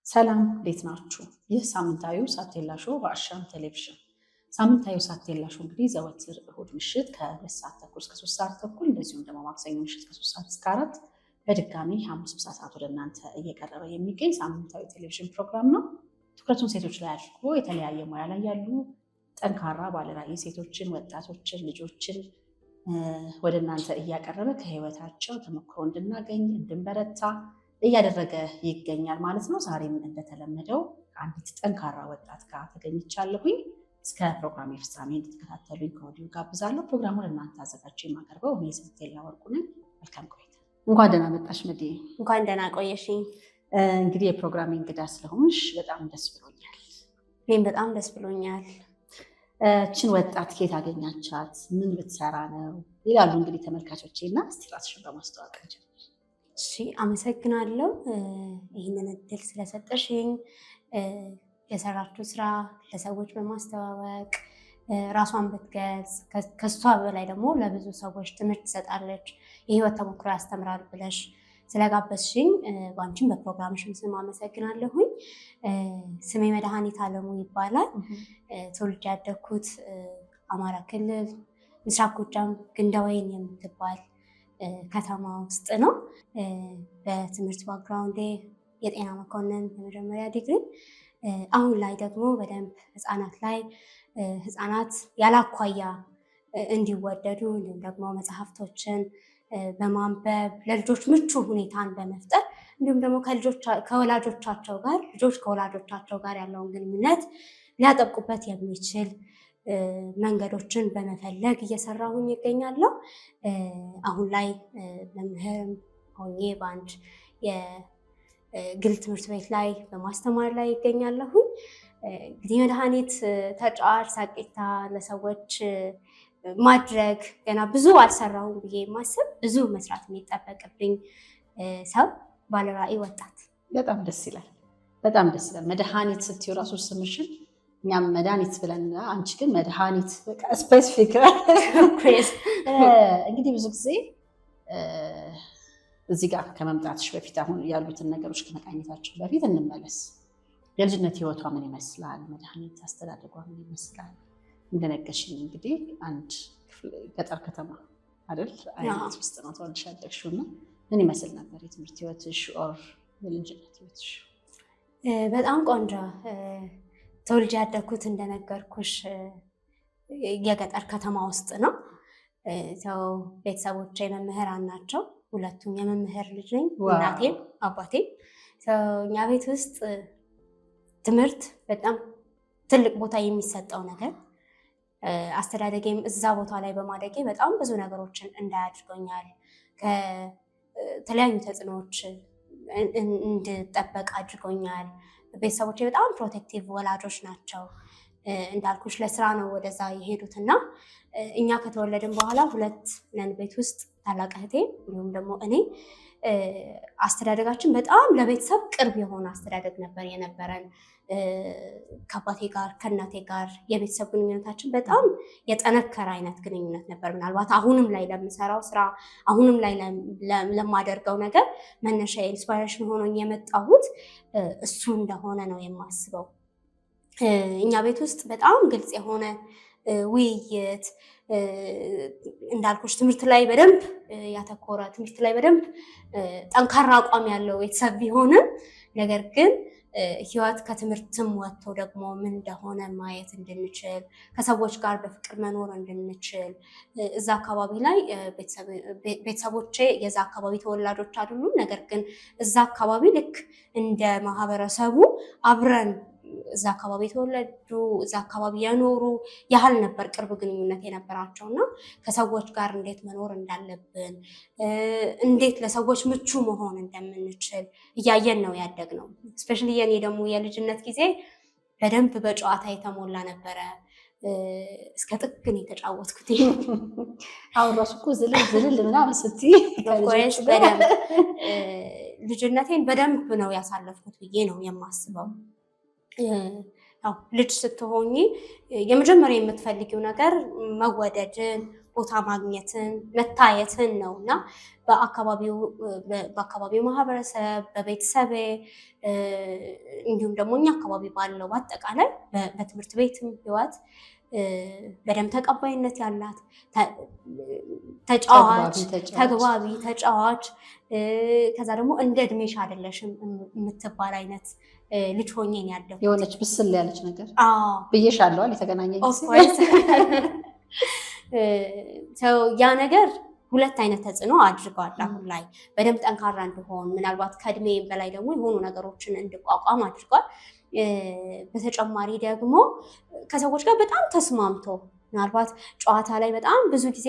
ሰላም እንዴት ናችሁ? ይህ ሳምንታዊው ሳቴላ ሾው በአሻም ቴሌቪዥን። ሳምንታዊው ሳቴላ ሾው እንግዲህ ዘወትር እሁድ ምሽት ከ2 ሰዓት ተኩል እስከ 3 ሰዓት ተኩል እንደዚሁም ደግሞ ማክሰኞ ምሽት ከ3 ሰዓት እስከ 4 በድጋሚ ሐሙስ ምሳ ሰዓት ወደ እናንተ እየቀረበ የሚገኝ ሳምንታዊ ቴሌቪዥን ፕሮግራም ነው። ትኩረቱን ሴቶች ላይ አድርጎ የተለያየ ሙያ ላይ ያሉ ጠንካራ ባለራዕይ ሴቶችን፣ ወጣቶችን፣ ልጆችን ወደ እናንተ እያቀረበ ከህይወታቸው ተሞክሮ እንድናገኝ እንድንበረታ እያደረገ ይገኛል ማለት ነው። ዛሬም እንደተለመደው ከአንዲት ጠንካራ ወጣት ጋር ተገኝቻለሁኝ። እስከ ፕሮግራሜ ፍጻሜ እንድትከታተሉኝ ከወዲሁ ጋብዛለሁ። ፕሮግራሙን እናንተ አዘጋጅ የማቀርበው እኔ ሳቴላ ወርቁ ነኝ። መልካም ቆይታ። እንኳን ደህና መጣሽ መዲ። እንኳን ደህና ቆየሽኝ። እንግዲህ የፕሮግራሜ እንግዳ ስለሆንሽ በጣም ደስ ብሎኛል። እኔም በጣም ደስ ብሎኛል። እችን ወጣት ከየት አገኛቻት? ምን ብትሰራ ነው ይላሉ እንግዲህ ተመልካቾቼ እና እስቲ ራስሽን በማስተዋወቅ ጀምሪ። እሺ፣ አመሰግናለሁ ይህንን እድል ስለሰጠሽኝ። የሰራችው ስራ ለሰዎች በማስተዋወቅ ራሷን ብትገልጽ ከሷ በላይ ደግሞ ለብዙ ሰዎች ትምህርት ትሰጣለች፣ የህይወት ተሞክሮ ያስተምራል ብለሽ ስለጋበዝሽኝ በአንቺም በፕሮግራምሽም ስም አመሰግናለሁኝ። ስሜ መድኃኒት አለሙ ይባላል። ተወልጄ ያደግኩት አማራ ክልል ምስራቅ ጎጃም ግንደወይን የምትባል ከተማ ውስጥ ነው። በትምህርት ባክግራውንዴ የጤና መኮንን የመጀመሪያ ዲግሪ፣ አሁን ላይ ደግሞ በደንብ ህፃናት ያላኳያ እንዲወደዱ እንዲሁም ደግሞ መጽሐፍቶችን በማንበብ ለልጆች ምቹ ሁኔታን በመፍጠር እንዲሁም ደግሞ ከወላጆቻቸው ጋር ልጆች ከወላጆቻቸው ጋር ያለውን ግንኙነት ሊያጠብቁበት የሚችል መንገዶችን በመፈለግ እየሰራሁኝ ይገኛለሁ። አሁን ላይ መምህርም ሆኜ በአንድ የግል ትምህርት ቤት ላይ በማስተማር ላይ ይገኛለሁኝ። እንግዲህ መድኃኒት ተጫዋች ሳቂታ ለሰዎች ማድረግ ገና ብዙ አልሰራሁም ብዬ የማስብ ብዙ መስራት የሚጠበቅብኝ ሰው ባለራዕይ ወጣት። በጣም ደስ ይላል። በጣም ደስ ይላል። መድኃኒት ስትይው ራሱ ስምሽን እኛም መድኃኒት ብለን፣ አንቺ ግን መድኃኒት በቃ ስፔሲፊክ። እንግዲህ ብዙ ጊዜ እዚህ ጋር ከመምጣትሽ በፊት አሁን ያሉትን ነገሮች ከመቃኘታችን በፊት እንመለስ። የልጅነት ህይወቷ ምን ይመስላል? መድኃኒት አስተዳደጓ ምን ይመስላል? እንደነገርሽኝ እንግዲህ አንድ ገጠር ከተማ አይደል አይነት ውስጥ ነው ተወልደሽ ያደግሽው እና ምን ይመስል ነበር የትምህርት ህይወትሽ ኦር የልጅነት ህይወትሽ? በጣም ቆንጆ። ተወልጄ ያደግኩት እንደነገርኩሽ የገጠር ከተማ ውስጥ ነው። ቤተሰቦቼ መምህራን ናቸው። ሁለቱም የመምህር ልጅ ነኝ፣ እናቴም አባቴም። እኛ ቤት ውስጥ ትምህርት በጣም ትልቅ ቦታ የሚሰጠው ነገር፣ አስተዳደጌም እዛ ቦታ ላይ በማደጌ በጣም ብዙ ነገሮችን እንዳያድርገኛል። ከተለያዩ ተጽዕኖዎች እንድጠበቅ አድርጎኛል። ቤተሰቦቼ በጣም ፕሮቴክቲቭ ወላጆች ናቸው። እንዳልኩሽ ለስራ ነው ወደዛ የሄዱትና እኛ ከተወለድን በኋላ ሁለት ነን ቤት ውስጥ፣ ታላቅ እህቴ እንዲሁም ደግሞ እኔ። አስተዳደጋችን በጣም ለቤተሰብ ቅርብ የሆነ አስተዳደግ ነበር የነበረን። ከአባቴ ጋር ከእናቴ ጋር የቤተሰብ ግንኙነታችን በጣም የጠነከረ አይነት ግንኙነት ነበር። ምናልባት አሁንም ላይ ለምሰራው ስራ አሁንም ላይ ለማደርገው ነገር መነሻ ኢንስፓይሬሽን ሆኖኝ የመጣሁት እሱ እንደሆነ ነው የማስበው። እኛ ቤት ውስጥ በጣም ግልጽ የሆነ ውይይት፣ እንዳልኩሽ ትምህርት ላይ በደንብ ያተኮረ ትምህርት ላይ በደንብ ጠንካራ አቋም ያለው ቤተሰብ ቢሆንም ነገር ግን ህይወት ከትምህርትም ወጥቶ ደግሞ ምን እንደሆነ ማየት እንድንችል፣ ከሰዎች ጋር በፍቅር መኖር እንድንችል። እዛ አካባቢ ላይ ቤተሰቦቼ የዛ አካባቢ ተወላጆች አይደሉም። ነገር ግን እዛ አካባቢ ልክ እንደ ማህበረሰቡ አብረን እዛ አካባቢ የተወለዱ እዛ አካባቢ የኖሩ ያህል ነበር ቅርብ ግንኙነት የነበራቸው እና ከሰዎች ጋር እንዴት መኖር እንዳለብን፣ እንዴት ለሰዎች ምቹ መሆን እንደምንችል እያየን ነው ያደግነው። እስፔሻሊ የኔ ደግሞ የልጅነት ጊዜ በደንብ በጨዋታ የተሞላ ነበረ። እስከ ጥግ ነው የተጫወትኩት። አሁን ራሱ እኮ ዝልል ምናምን ስትይ ልጅነቴን በደንብ ነው ያሳለፍኩት ብዬ ነው የማስበው። ልጅ ስትሆኚ የመጀመሪያ የምትፈልጊው ነገር መወደድን፣ ቦታ ማግኘትን መታየትን ነውና በአካባቢው ማህበረሰብ በቤተሰብ እንዲሁም ደግሞ እኛ አካባቢ ባለው በአጠቃላይ በትምህርት ቤትም ህይወት በደንብ ተቀባይነት ያላት ተግባቢ ተጫዋች ከዛ ደግሞ እንደ እድሜሽ አይደለሽም የምትባል አይነት ልጅ ሆኜ ነው ያደግኩት። የሆነች ብስል ያለች ነገር ብዬሻለሁ የተገናኘኝ ያ ነገር ሁለት አይነት ተጽዕኖ አድርጓል። አሁን ላይ በደንብ ጠንካራ እንድሆን ምናልባት ከእድሜ በላይ ደግሞ የሆኑ ነገሮችን እንድቋቋም አድርጓል። በተጨማሪ ደግሞ ከሰዎች ጋር በጣም ተስማምቶ ምናልባት ጨዋታ ላይ በጣም ብዙ ጊዜ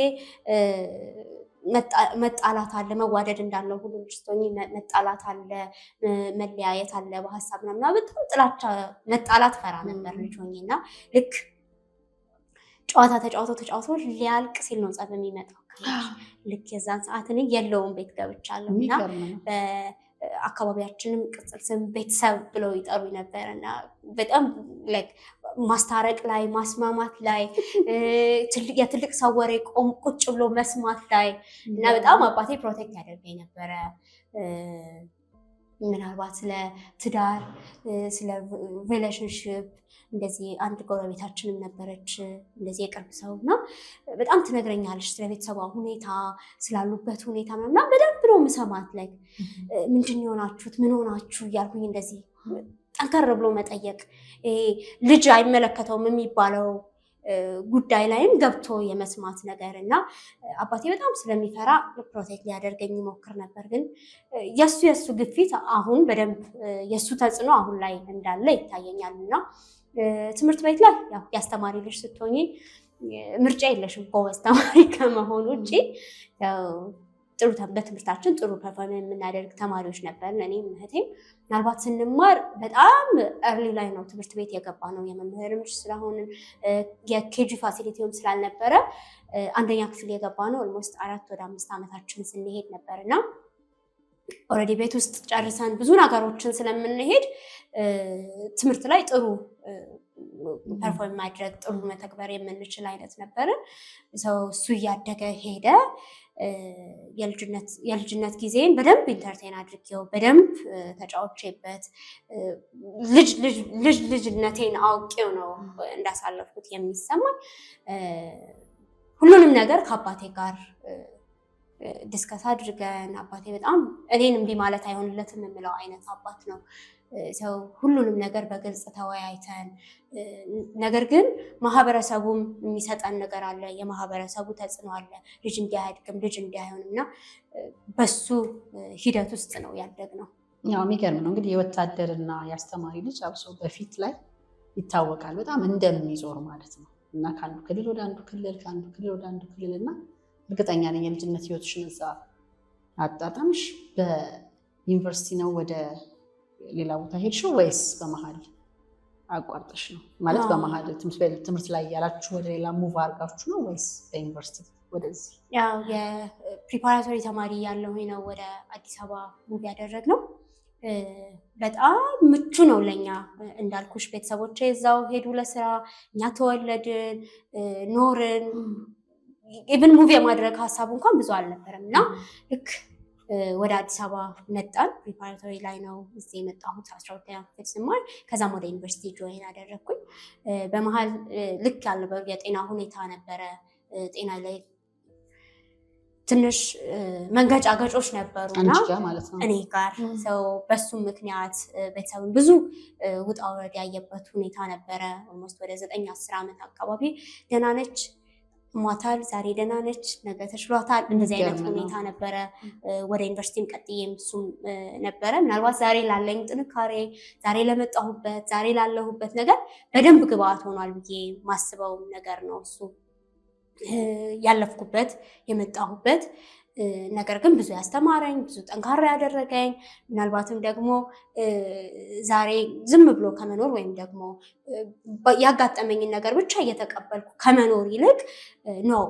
መጣላት አለ፣ መዋደድ እንዳለው ሁሉ ልጅቶኝ መጣላት አለ፣ መለያየት አለ በሀሳብ ምናምን በጣም ጥላቻ መጣላት ፈራ ነበር ልጅ ሆኜና ልክ ጨዋታ ተጫውቶ ሊያልቅ ሲል ነው ጸብ የሚመጣው። ልክ የዛን ሰዓት እኔ የለውም ቤት ገብቻለሁ እና በአካባቢያችንም ቅጽል ስም ቤተሰብ ብለው ይጠሩ ነበርና በጣም ማስታረቅ ላይ ማስማማት ላይ የትልቅ ሰው ወሬ ቁጭ ብሎ መስማት ላይ እና በጣም አባቴ ፕሮቴክት ያደርገኝ ነበረ። ምናልባት ስለ ትዳር ስለ ሪሌሽንሽፕ እንደዚህ አንድ ጎረቤታችንም ነበረች እንደዚህ የቅርብ ሰው እና በጣም ትነግረኛለች ስለ ቤተሰቧ ሁኔታ ስላሉበት ሁኔታ እና በደንብ ነው የምሰማት። ላይ ምንድን የሆናችሁት ምን ሆናችሁ እያልኩኝ እንደዚህ ጠንከር ብሎ መጠየቅ ልጅ አይመለከተውም የሚባለው ጉዳይ ላይም ገብቶ የመስማት ነገር እና አባቴ በጣም ስለሚፈራ ፕሮቴክት ሊያደርገኝ ይሞክር ነበር። ግን የሱ ግፊት አሁን በደንብ የሱ ተጽዕኖ አሁን ላይ እንዳለ ይታየኛል እና ትምህርት ቤት ላይ ያው ያስተማሪ ልጅ ስትሆኚ ምርጫ የለሽም ጎበዝ ተማሪ ከመሆኑ ውጪ ጥሩ በትምህርታችን ጥሩ ፐርፎርም የምናደርግ ተማሪዎች ነበር። እኔም እህቴም ምናልባት ስንማር በጣም እርሊ ላይ ነው ትምህርት ቤት የገባ ነው። የመምህርም ስለሆንን የኬጂ ፋሲሊቲውም ስላልነበረ አንደኛ ክፍል የገባ ነው ኦልሞስት 4 ወደ 5 ዓመታችን ስንሄድ ነበርና ኦልሬዲ ቤት ውስጥ ጨርሰን ብዙ ነገሮችን ስለምንሄድ ትምህርት ላይ ጥሩ ፐርፎርም ማድረግ ጥሩ መተግበር የምንችል አይነት ነበር። እሱ እያደገ ሄደ። የልጅነት ጊዜን በደንብ ኢንተርቴን አድርጌው በደንብ ተጫውቼበት ልጅነቴን አውቄው ነው እንዳሳለፍኩት የሚሰማኝ። ሁሉንም ነገር ከአባቴ ጋር ዲስከስ አድርገን አባቴ በጣም እኔን እምቢ ማለት አይሆንለትም የምለው አይነት አባት ነው። ሰው ሁሉንም ነገር በግልጽ ተወያይተን ነገር ግን ማህበረሰቡም የሚሰጠን ነገር አለ፣ የማህበረሰቡ ተጽዕኖ አለ። ልጅ እንዲያድግም ልጅ እንዲያይሆንና በሱ ሂደት ውስጥ ነው ያደግነው። ያው የሚገርም ነው እንግዲህ የወታደርና የአስተማሪ ልጅ አብሶ በፊት ላይ ይታወቃል በጣም እንደሚዞር ማለት ነው እና ከአንዱ ክልል ወደ አንዱ ክልል ከአንዱ ክልል ወደ አንዱ ክልል እና እርግጠኛ ነኝ የልጅነት ህይወትሽን እዛ አጣጣምሽ። በዩኒቨርሲቲ ነው ወደ ሌላ ቦታ ሄድሽው ወይስ በመሀል አቋርጠሽ ነው? ማለት በመሀል ትምህርት ላይ ያላችሁ ወደ ሌላ ሙቭ አድርጋችሁ ነው ወይስ በዩኒቨርሲቲ ወደዚህ? ያው የፕሪፓራቶሪ ተማሪ ያለሁኝ ነው ወደ አዲስ አበባ ሙቭ ያደረግነው። በጣም ምቹ ነው ለኛ። እንዳልኩሽ ቤተሰቦቼ እዛው ሄዱ ለስራ፣ እኛ ተወለድን ኖርን። ኢቭን ሙቭ የማድረግ ሀሳቡ እንኳን ብዙ አልነበረም እና ልክ ወደ አዲስ አበባ መጣን። ፕሪፓራቶሪ ላይ ነው እዚህ የመጣሁት 12ኛ ክፍል ስማር። ከዛም ወደ ዩኒቨርሲቲ ጆይን አደረግኩኝ። በመሀል ልክ ያለው የጤና ሁኔታ ነበረ። ጤና ላይ ትንሽ መንገጫገጮች ነበሩና እኔ ጋር ሰው በሱም ምክንያት ቤተሰብን ብዙ ውጣ ውረድ ያየበት ሁኔታ ነበረ። ኦልሞስት ወደ 9-10 ዓመት አካባቢ ደህና ነች ሟታል፣ ዛሬ ደህና ነች፣ ነገ ተሽሏታል። እንደዚህ አይነት ሁኔታ ነበረ። ወደ ዩኒቨርሲቲም ቀጥዬም እሱም ነበረ። ምናልባት ዛሬ ላለኝ ጥንካሬ፣ ዛሬ ለመጣሁበት፣ ዛሬ ላለሁበት ነገር በደንብ ግብአት ሆኗል ብዬ ማስበው ነገር ነው እሱ ያለፍኩበት የመጣሁበት ነገር ግን ብዙ ያስተማረኝ ብዙ ጠንካራ ያደረገኝ ምናልባትም ደግሞ ዛሬ ዝም ብሎ ከመኖር ወይም ደግሞ ያጋጠመኝን ነገር ብቻ እየተቀበልኩ ከመኖር ይልቅ ነው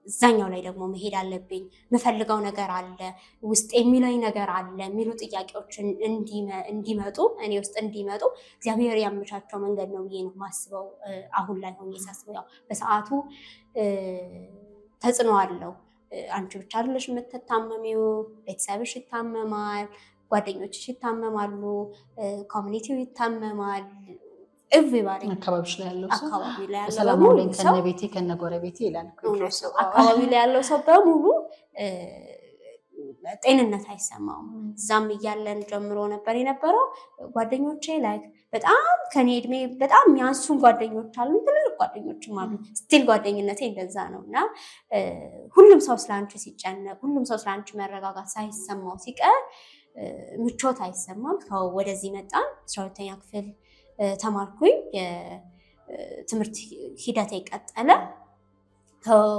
እዛኛው ላይ ደግሞ መሄድ አለብኝ፣ የምፈልገው ነገር አለ፣ ውስጥ የሚለኝ ነገር አለ የሚሉ ጥያቄዎችን እንዲመጡ እኔ ውስጥ እንዲመጡ እግዚአብሔር ያመቻቸው መንገድ ነው ብዬ ነው የማስበው። አሁን ላይ ሆኜ ሳስበው ያው በሰዓቱ ተጽዕኖ አለው። አንቺ ብቻ አይደለሽ የምትታመሚው፣ ቤተሰብሽ ይታመማል፣ ጓደኞችሽ ይታመማሉ፣ ኮሚኒቲው ይታመማል። ኤቭሪባዲ አካባቢሽ ላይ ያለው ሰው አካባቢ ላይ ያለው ሰላም በሙሉ አለኝ ከነ ቤቴ ከነ ጎረቤቴ ይላል። አካባቢ ላይ ያለው ሰው በሙሉ ጤንነት አይሰማውም። እዛም እያለን ጀምሮ ነበር የነበረው። ጓደኞቼ ላይ በጣም ከኔ እድሜ በጣም የሚያንሱን ጓደኞች አሉ፣ ትልልቅ ጓደኞችም አሉ። ስቲል ጓደኝነቴ እንደዛ ነው እና ሁሉም ሰው ስላንቺ ሲጨነቅ፣ ሁሉም ሰው ስላንቺ መረጋጋት ሳይሰማው ሲቀር ምቾት አይሰማም። ወደዚህ መጣን። 12ኛ ክፍል ተማርኩኝ። የትምህርት ሂደቴ ቀጠለ።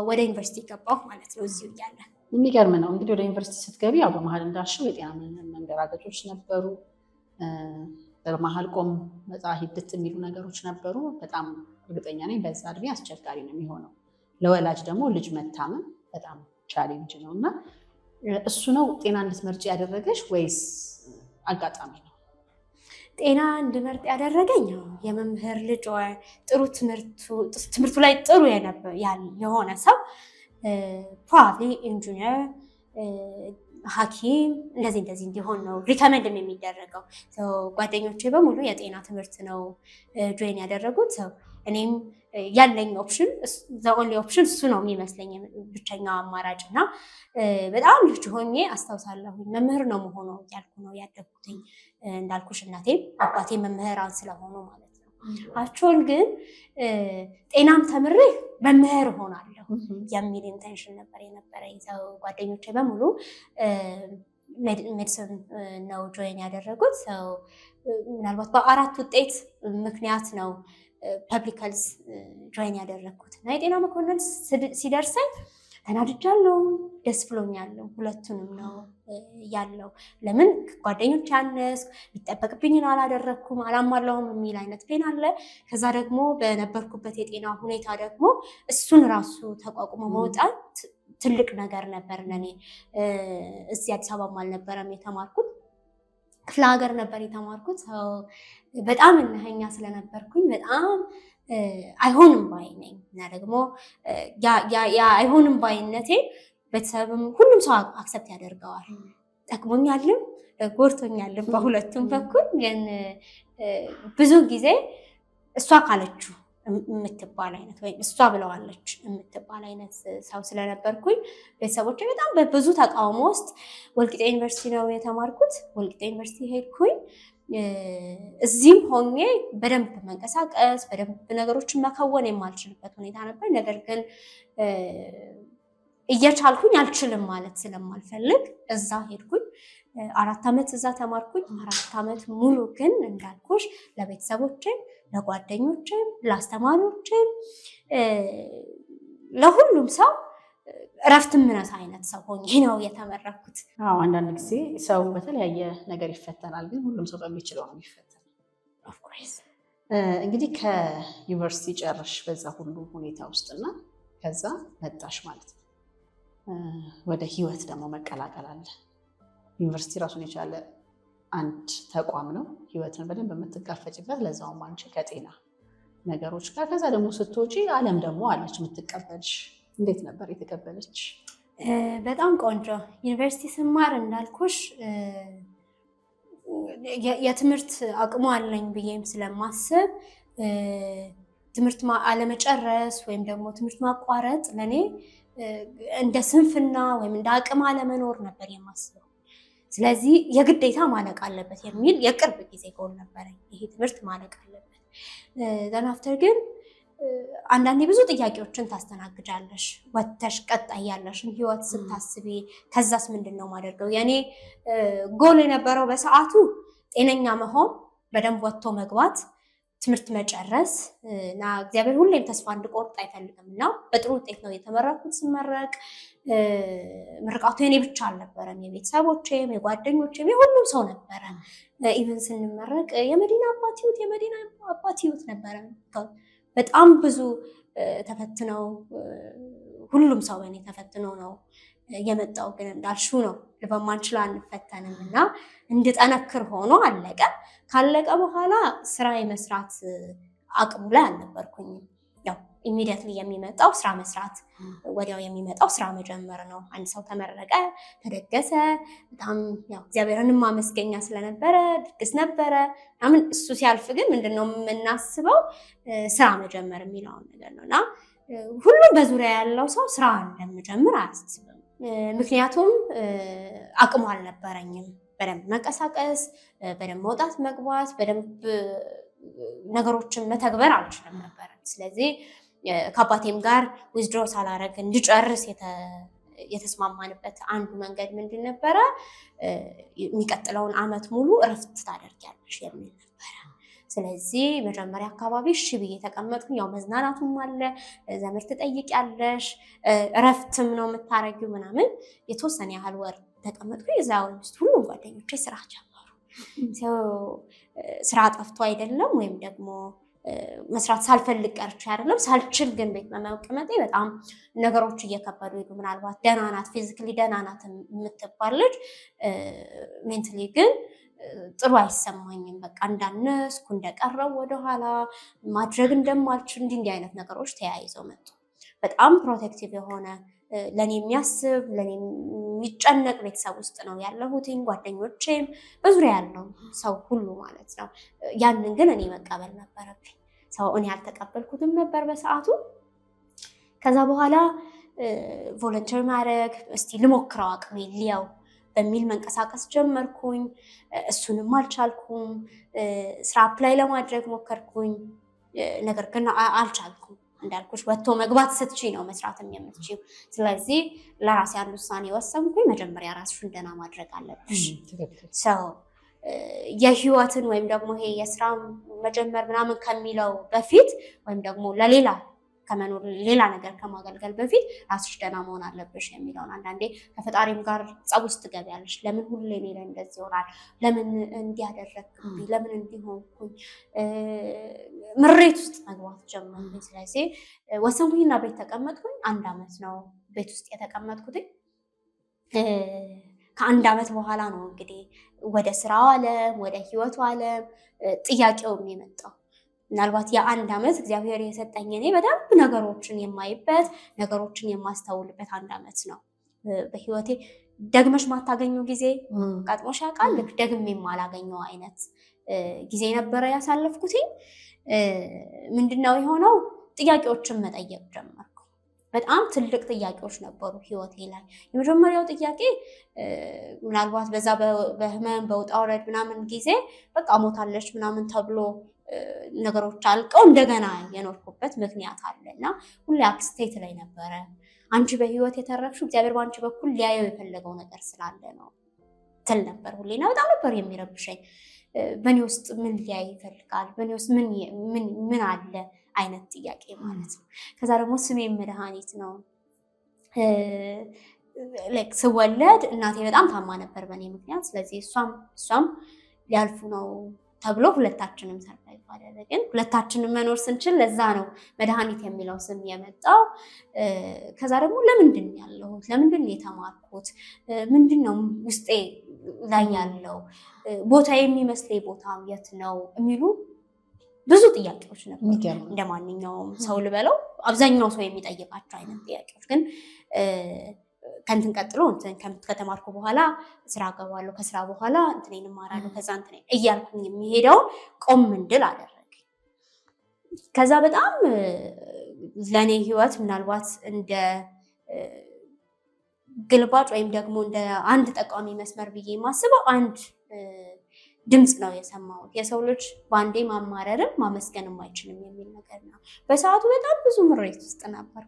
ወደ ዩኒቨርሲቲ ገባሁ ማለት ነው እዚሁ እያለ። የሚገርም ነው እንግዲህ ወደ ዩኒቨርሲቲ ስትገቢ ያው በመሀል እንዳልሽው የጤና መንገራገጮች ነበሩ። በመሀል ቆም መጻ ሂደት የሚሉ ነገሮች ነበሩ። በጣም እርግጠኛ ነኝ በዛ እድሜ አስቸጋሪ ነው የሚሆነው። ለወላጅ ደግሞ ልጅ መታመም በጣም ቻሌንጅ ነው እና እሱ ነው ጤና እንድትመርጭ ያደረገሽ ወይስ አጋጣሚ ነው? ጤና እንድመርጥ ያደረገኝ የመምህር ልጅ ጥሩ ትምህርቱ ላይ ጥሩ የሆነ ሰው ፕሮባብሊ ኢንጂነር፣ ሐኪም እንደዚህ እንዲሆን ነው ሪከመንድም የሚደረገው። ጓደኞቼ በሙሉ የጤና ትምህርት ነው ጆይን ያደረጉት። እኔም ያለኝ ኦፕሽን ኦንሊ ኦፕሽን እሱ ነው የሚመስለኝ ብቸኛው አማራጭ እና በጣም ልጅ ሆኜ አስታውሳለሁ መምህር ነው መሆኑ እያልኩ ነው ያደግኩትኝ። እንዳልኩሽ እናቴም አባቴ መምህራን ስለሆኑ ማለት ነው። አክቹዋሊ ግን ጤናም ተምሬ መምህር ሆናለሁ የሚል ኢንቴንሽን ነበር የነበረኝ። ሰው ጓደኞቼ በሙሉ ሜዲሲን ነው ጆይን ያደረጉት። ሰው ምናልባት በአራት ውጤት ምክንያት ነው ፐብሊክ ሄልዝ ጆይን ያደረግኩት እና የጤና መኮንን ሲደርሰኝ ተናድጃለሁ፣ ደስ ብሎኛለሁ። ሁለቱንም ነው ያለው። ለምን ጓደኞች ያነስ የሚጠበቅብኝን አላደረግኩም አላሟላሁም የሚል አይነት ፔን አለ። ከዛ ደግሞ በነበርኩበት የጤና ሁኔታ ደግሞ እሱን ራሱ ተቋቁሞ መውጣት ትልቅ ነገር ነበር ለኔ። እዚህ አዲስ አበባም አልነበረም የተማርኩት፣ ክፍለ ሀገር ነበር የተማርኩት። በጣም እነኸኛ ስለነበርኩኝ በጣም አይሆንም ባይ ነኝ እና ደግሞ ያ አይሆንም ባይነቴ ቤተሰብም ሁሉም ሰው አክሰፕት ያደርገዋል። ጠቅሞኛልም ጎድቶኛልም በሁለቱም በኩል። ግን ብዙ ጊዜ እሷ ካለችው የምትባል አይነት ወይም እሷ ብለዋለች የምትባል አይነት ሰው ስለነበርኩኝ ቤተሰቦቼ በጣም በብዙ ተቃውሞ ውስጥ ወልቂጤ ዩኒቨርሲቲ ነው የተማርኩት። ወልቂጤ ዩኒቨርሲቲ ሄድኩኝ። እዚህም ሆኜ በደንብ መንቀሳቀስ በደንብ ነገሮችን መከወን የማልችልበት ሁኔታ ነበር። ነገር ግን እየቻልኩኝ አልችልም ማለት ስለማልፈልግ እዛ ሄድኩኝ። 4 ዓመት እዛ ተማርኩኝ። 4 ዓመት ሙሉ ግን እንዳልኩሽ ለቤተሰቦቼም፣ ለጓደኞቼም፣ ለአስተማሪዎቼም ለሁሉም ሰው እረፍት ምነሳ አይነት ሰው ሆኜ ነው የተመረኩት። አንዳንድ ጊዜ ሰው በተለያየ ነገር ይፈተናል፣ ግን ሁሉም ሰው በሚችለው ነው የሚፈተን። እንግዲህ ከዩኒቨርሲቲ ጨርሽ በዛ ሁሉ ሁኔታ ውስጥና ከዛ መጣሽ ማለት ነው። ወደ ህይወት ደግሞ መቀላቀል አለ። ዩኒቨርሲቲ ራሱን የቻለ አንድ ተቋም ነው፣ ህይወትን በደንብ የምትጋፈጭበት፣ ለዛውም አንቺ ከጤና ነገሮች ጋር። ከዛ ደግሞ ስትወጪ ዓለም ደግሞ አለች የምትቀበልሽ። እንዴት ነበር የተቀበለች? በጣም ቆንጆ። ዩኒቨርሲቲ ስማር እንዳልኩሽ የትምህርት አቅሙ አለኝ ብዬም ስለማስብ ትምህርት አለመጨረስ ወይም ደግሞ ትምህርት ማቋረጥ ለኔ እንደ ስንፍና ወይም እንደ አቅም አለመኖር ነበር የማስበው። ስለዚህ የግዴታ ማለቅ አለበት የሚል የቅርብ ጊዜ ጎል ነበረኝ። ይሄ ትምህርት ማለቅ አለበት። ዘናፍተር ግን አንዳንዴ ብዙ ጥያቄዎችን ታስተናግጃለሽ። ወተሽ ቀጣይ ያለሽን ህይወት ስታስቢ ከዛስ ምንድነው ማደርገው? የኔ ጎል የነበረው በሰዓቱ ጤነኛ መሆን፣ በደንብ ወጥቶ መግባት፣ ትምህርት መጨረስ እና እግዚአብሔር ሁሌም ተስፋ እንድቆርጥ አይፈልግም እና በጥሩ ውጤት ነው የተመረኩት። ስመረቅ ምርቃቱ የኔ ብቻ አልነበረም፣ የቤተሰቦቼም፣ የጓደኞቼም የሁሉም ሰው ነበረ። ኢቨን ስንመረቅ የመዲና አባት ህይወት ነበረ። በጣም ብዙ ተፈትነው ሁሉም ሰው በእኔ ተፈትነው ነው የመጣው። ግን እንዳልሽው ነው በማንችል አንፈተንም እና እንድጠነክር ሆኖ አለቀ። ካለቀ በኋላ ስራ የመስራት አቅሙ ላይ አልነበርኩኝም። ያው ኢሚዲየትሊ የሚመጣው ስራ መስራት ወዲያው የሚመጣው ስራ መጀመር ነው። አንድ ሰው ተመረቀ፣ ተደገሰ፣ በጣም ያው እግዚአብሔርን ማመስገኛ ስለነበረ ድግስ ነበረ ምናምን። እሱ ሲያልፍ ግን ምንድነው የምናስበው? ስራ መጀመር የሚለውን ነገር ነውና ሁሉም በዙሪያ ያለው ሰው ስራ እንደምጀምር አያስብም። ምክንያቱም አቅሙ አልነበረኝም በደንብ መንቀሳቀስ፣ በደንብ መውጣት መግባት፣ በደንብ ነገሮችን መተግበር አልችልም ነበር። ስለዚህ ከአባቴም ጋር ዊዝድሮ ሳላረግ እንድጨርስ የተስማማንበት አንዱ መንገድ ምንድን ነበረ? የሚቀጥለውን አመት ሙሉ እረፍት ታደርጊያለሽ የሚል ነበረ። ስለዚህ መጀመሪያ አካባቢ እሺ ብዬ ተቀመጥኩኝ። ያው መዝናናቱም አለ፣ ዘመድ ትጠይቂያለሽ፣ እረፍትም ነው የምታረጊው ምናምን። የተወሰነ ያህል ወር ተቀመጥኩኝ። እዛ ውስጥ ሁሉም ጓደኞቼ ስራ ጀመሩ። ስራ ጠፍቶ አይደለም ወይም ደግሞ መስራት ሳልፈልግ ቀርቼ አይደለም፣ ሳልችል ግን ቤት በመቀመጤ በጣም ነገሮች እየከበዱ ሄዱ። ምናልባት ደህና ናት፣ ፊዚካሊ ደህና ናት የምትባል ልጅ ሜንታሊ ግን ጥሩ አይሰማኝም። በቃ እንዳነስኩ እንደቀረው ወደኋላ ማድረግ እንደማልችል እንዲህ አይነት ነገሮች ተያይዘው መጡ። በጣም ፕሮቴክቲቭ የሆነ ለኔ የሚያስብ ለኔ የሚጨነቅ ቤተሰብ ውስጥ ነው ያለሁትኝ። ጓደኞቼም በዙሪያ ያለው ሰው ሁሉ ማለት ነው። ያንን ግን እኔ መቀበል ነበረብኝ። ሰው እኔ ያልተቀበልኩትም ነበር በሰዓቱ። ከዛ በኋላ ቮለንተር ማድረግ እስቲ ልሞክረው አቅሜ ሊያው በሚል መንቀሳቀስ ጀመርኩኝ። እሱንም አልቻልኩም። ስራ አፕላይ ለማድረግ ሞከርኩኝ፣ ነገር ግን አልቻልኩም። እንዳልኩሽ ወጥቶ መግባት ስትችይ ነው መስራትም የምትችይው። ስለዚህ ለራሴ አንድ ውሳኔ ወሰንኩኝ። መጀመሪያ ራስሽን ደህና ማድረግ አለብሽ። ሰው የህይወትን ወይም ደግሞ ይሄ የስራ መጀመር ምናምን ከሚለው በፊት ወይም ደግሞ ለሌላ ከመኖር ሌላ ነገር ከማገልገል በፊት ራስሽ ደህና መሆን አለብሽ የሚለውን አንዳንዴ ከፈጣሪም ጋር ጸብ ውስጥ ትገቢያለሽ። ለምን ሁሌ እኔ ላይ እንደዚህ ይሆናል? ለምን እንዲያደረግኩኝ? ለምን እንዲሆንኩኝ? ምሬት ውስጥ መግባት ጀመርኩኝ። ስለዚህ ወሰንኩኝና ቤት ተቀመጥኩኝ። 1 አመት ነው ቤት ውስጥ የተቀመጥኩትኝ። ከ1 አመት በኋላ ነው እንግዲህ ወደ ስራው ዓለም ወደ ህይወቱ ዓለም ጥያቄው የሚመጣው። ምናልባት የ1 አመት እግዚአብሔር የሰጠኝ እኔ በደንብ ነገሮችን የማይበት ነገሮችን የማስተውልበት 1 አመት ነው። በህይወቴ ደግመሽ ማታገኘው ጊዜ ቀጥሞሽ ያውቃል? ልክ ደግሜ የማላገኘው አይነት ጊዜ ነበረ ያሳለፍኩትኝ። ምንድነው የሆነው? ጥያቄዎችን መጠየቅ ጀመርኩ። በጣም ትልቅ ጥያቄዎች ነበሩ ህይወቴ ላይ። የመጀመሪያው ጥያቄ ምናልባት በዛ በህመም በውጣ ውረድ ምናምን ጊዜ በቃ ሞታለች ምናምን ተብሎ ነገሮች አልቀው እንደገና የኖርኩበት ምክንያት አለና ሁሌ አክስቴት ላይ ነበረ። አንቺ በህይወት የተረፍሽው እግዚአብሔር በአንቺ በኩል ሊያየው የፈለገው ነገር ስላለ ነው ትል ነበር ሁሌና በጣም ነበር የሚረብሸኝ። በእኔ ውስጥ ምን ሊያይ ይፈልጋል? በእኔ ውስጥ ምን አለ አይነት ጥያቄ ማለት ነው። ከዛ ደግሞ ስሜ መድኃኒት ነው። ስወለድ እናቴ በጣም ታማ ነበር በእኔ ምክንያት። ስለዚህ እሷም ሊያልፉ ነው ተብሎ ሁለታችንም ሰርቫይቭ አደረግን። ሁለታችንም መኖር ስንችል ለዛ ነው መድኃኒት የሚለው ስም የመጣው። ከዛ ደግሞ ለምንድን ያለሁት? ለምንድን የተማርኩት? ምንድነው ውስጤ ላይ ያለው ቦታ የሚመስለኝ ቦታ የት ነው የሚሉ ብዙ ጥያቄዎች ነበሩ። እንደማንኛውም ሰው ልበለው አብዛኛው ሰው የሚጠይቃቸው አይነት ጥያቄዎች ግን ከንትን ቀጥሎ ከተማርኩ በኋላ ስራ ገባለሁ፣ ከስራ በኋላ እንትኔን እማራለሁ፣ ከዛ እንትኔን እያልኩኝ የሚሄደው ቆም እንድል አደረገኝ። ከዛ በጣም ለኔ ህይወት ምናልባት እንደ ግልባጭ ወይም ደግሞ እንደ አንድ ጠቃሚ መስመር ብዬ የማስበው አንድ ድምፅ ነው የሰማሁት። የሰው ልጅ በአንዴ ማማረርም ማመስገንም አይችልም የሚል ነገር ነው። በሰዓቱ በጣም ብዙ ምሬት ውስጥ ነበር።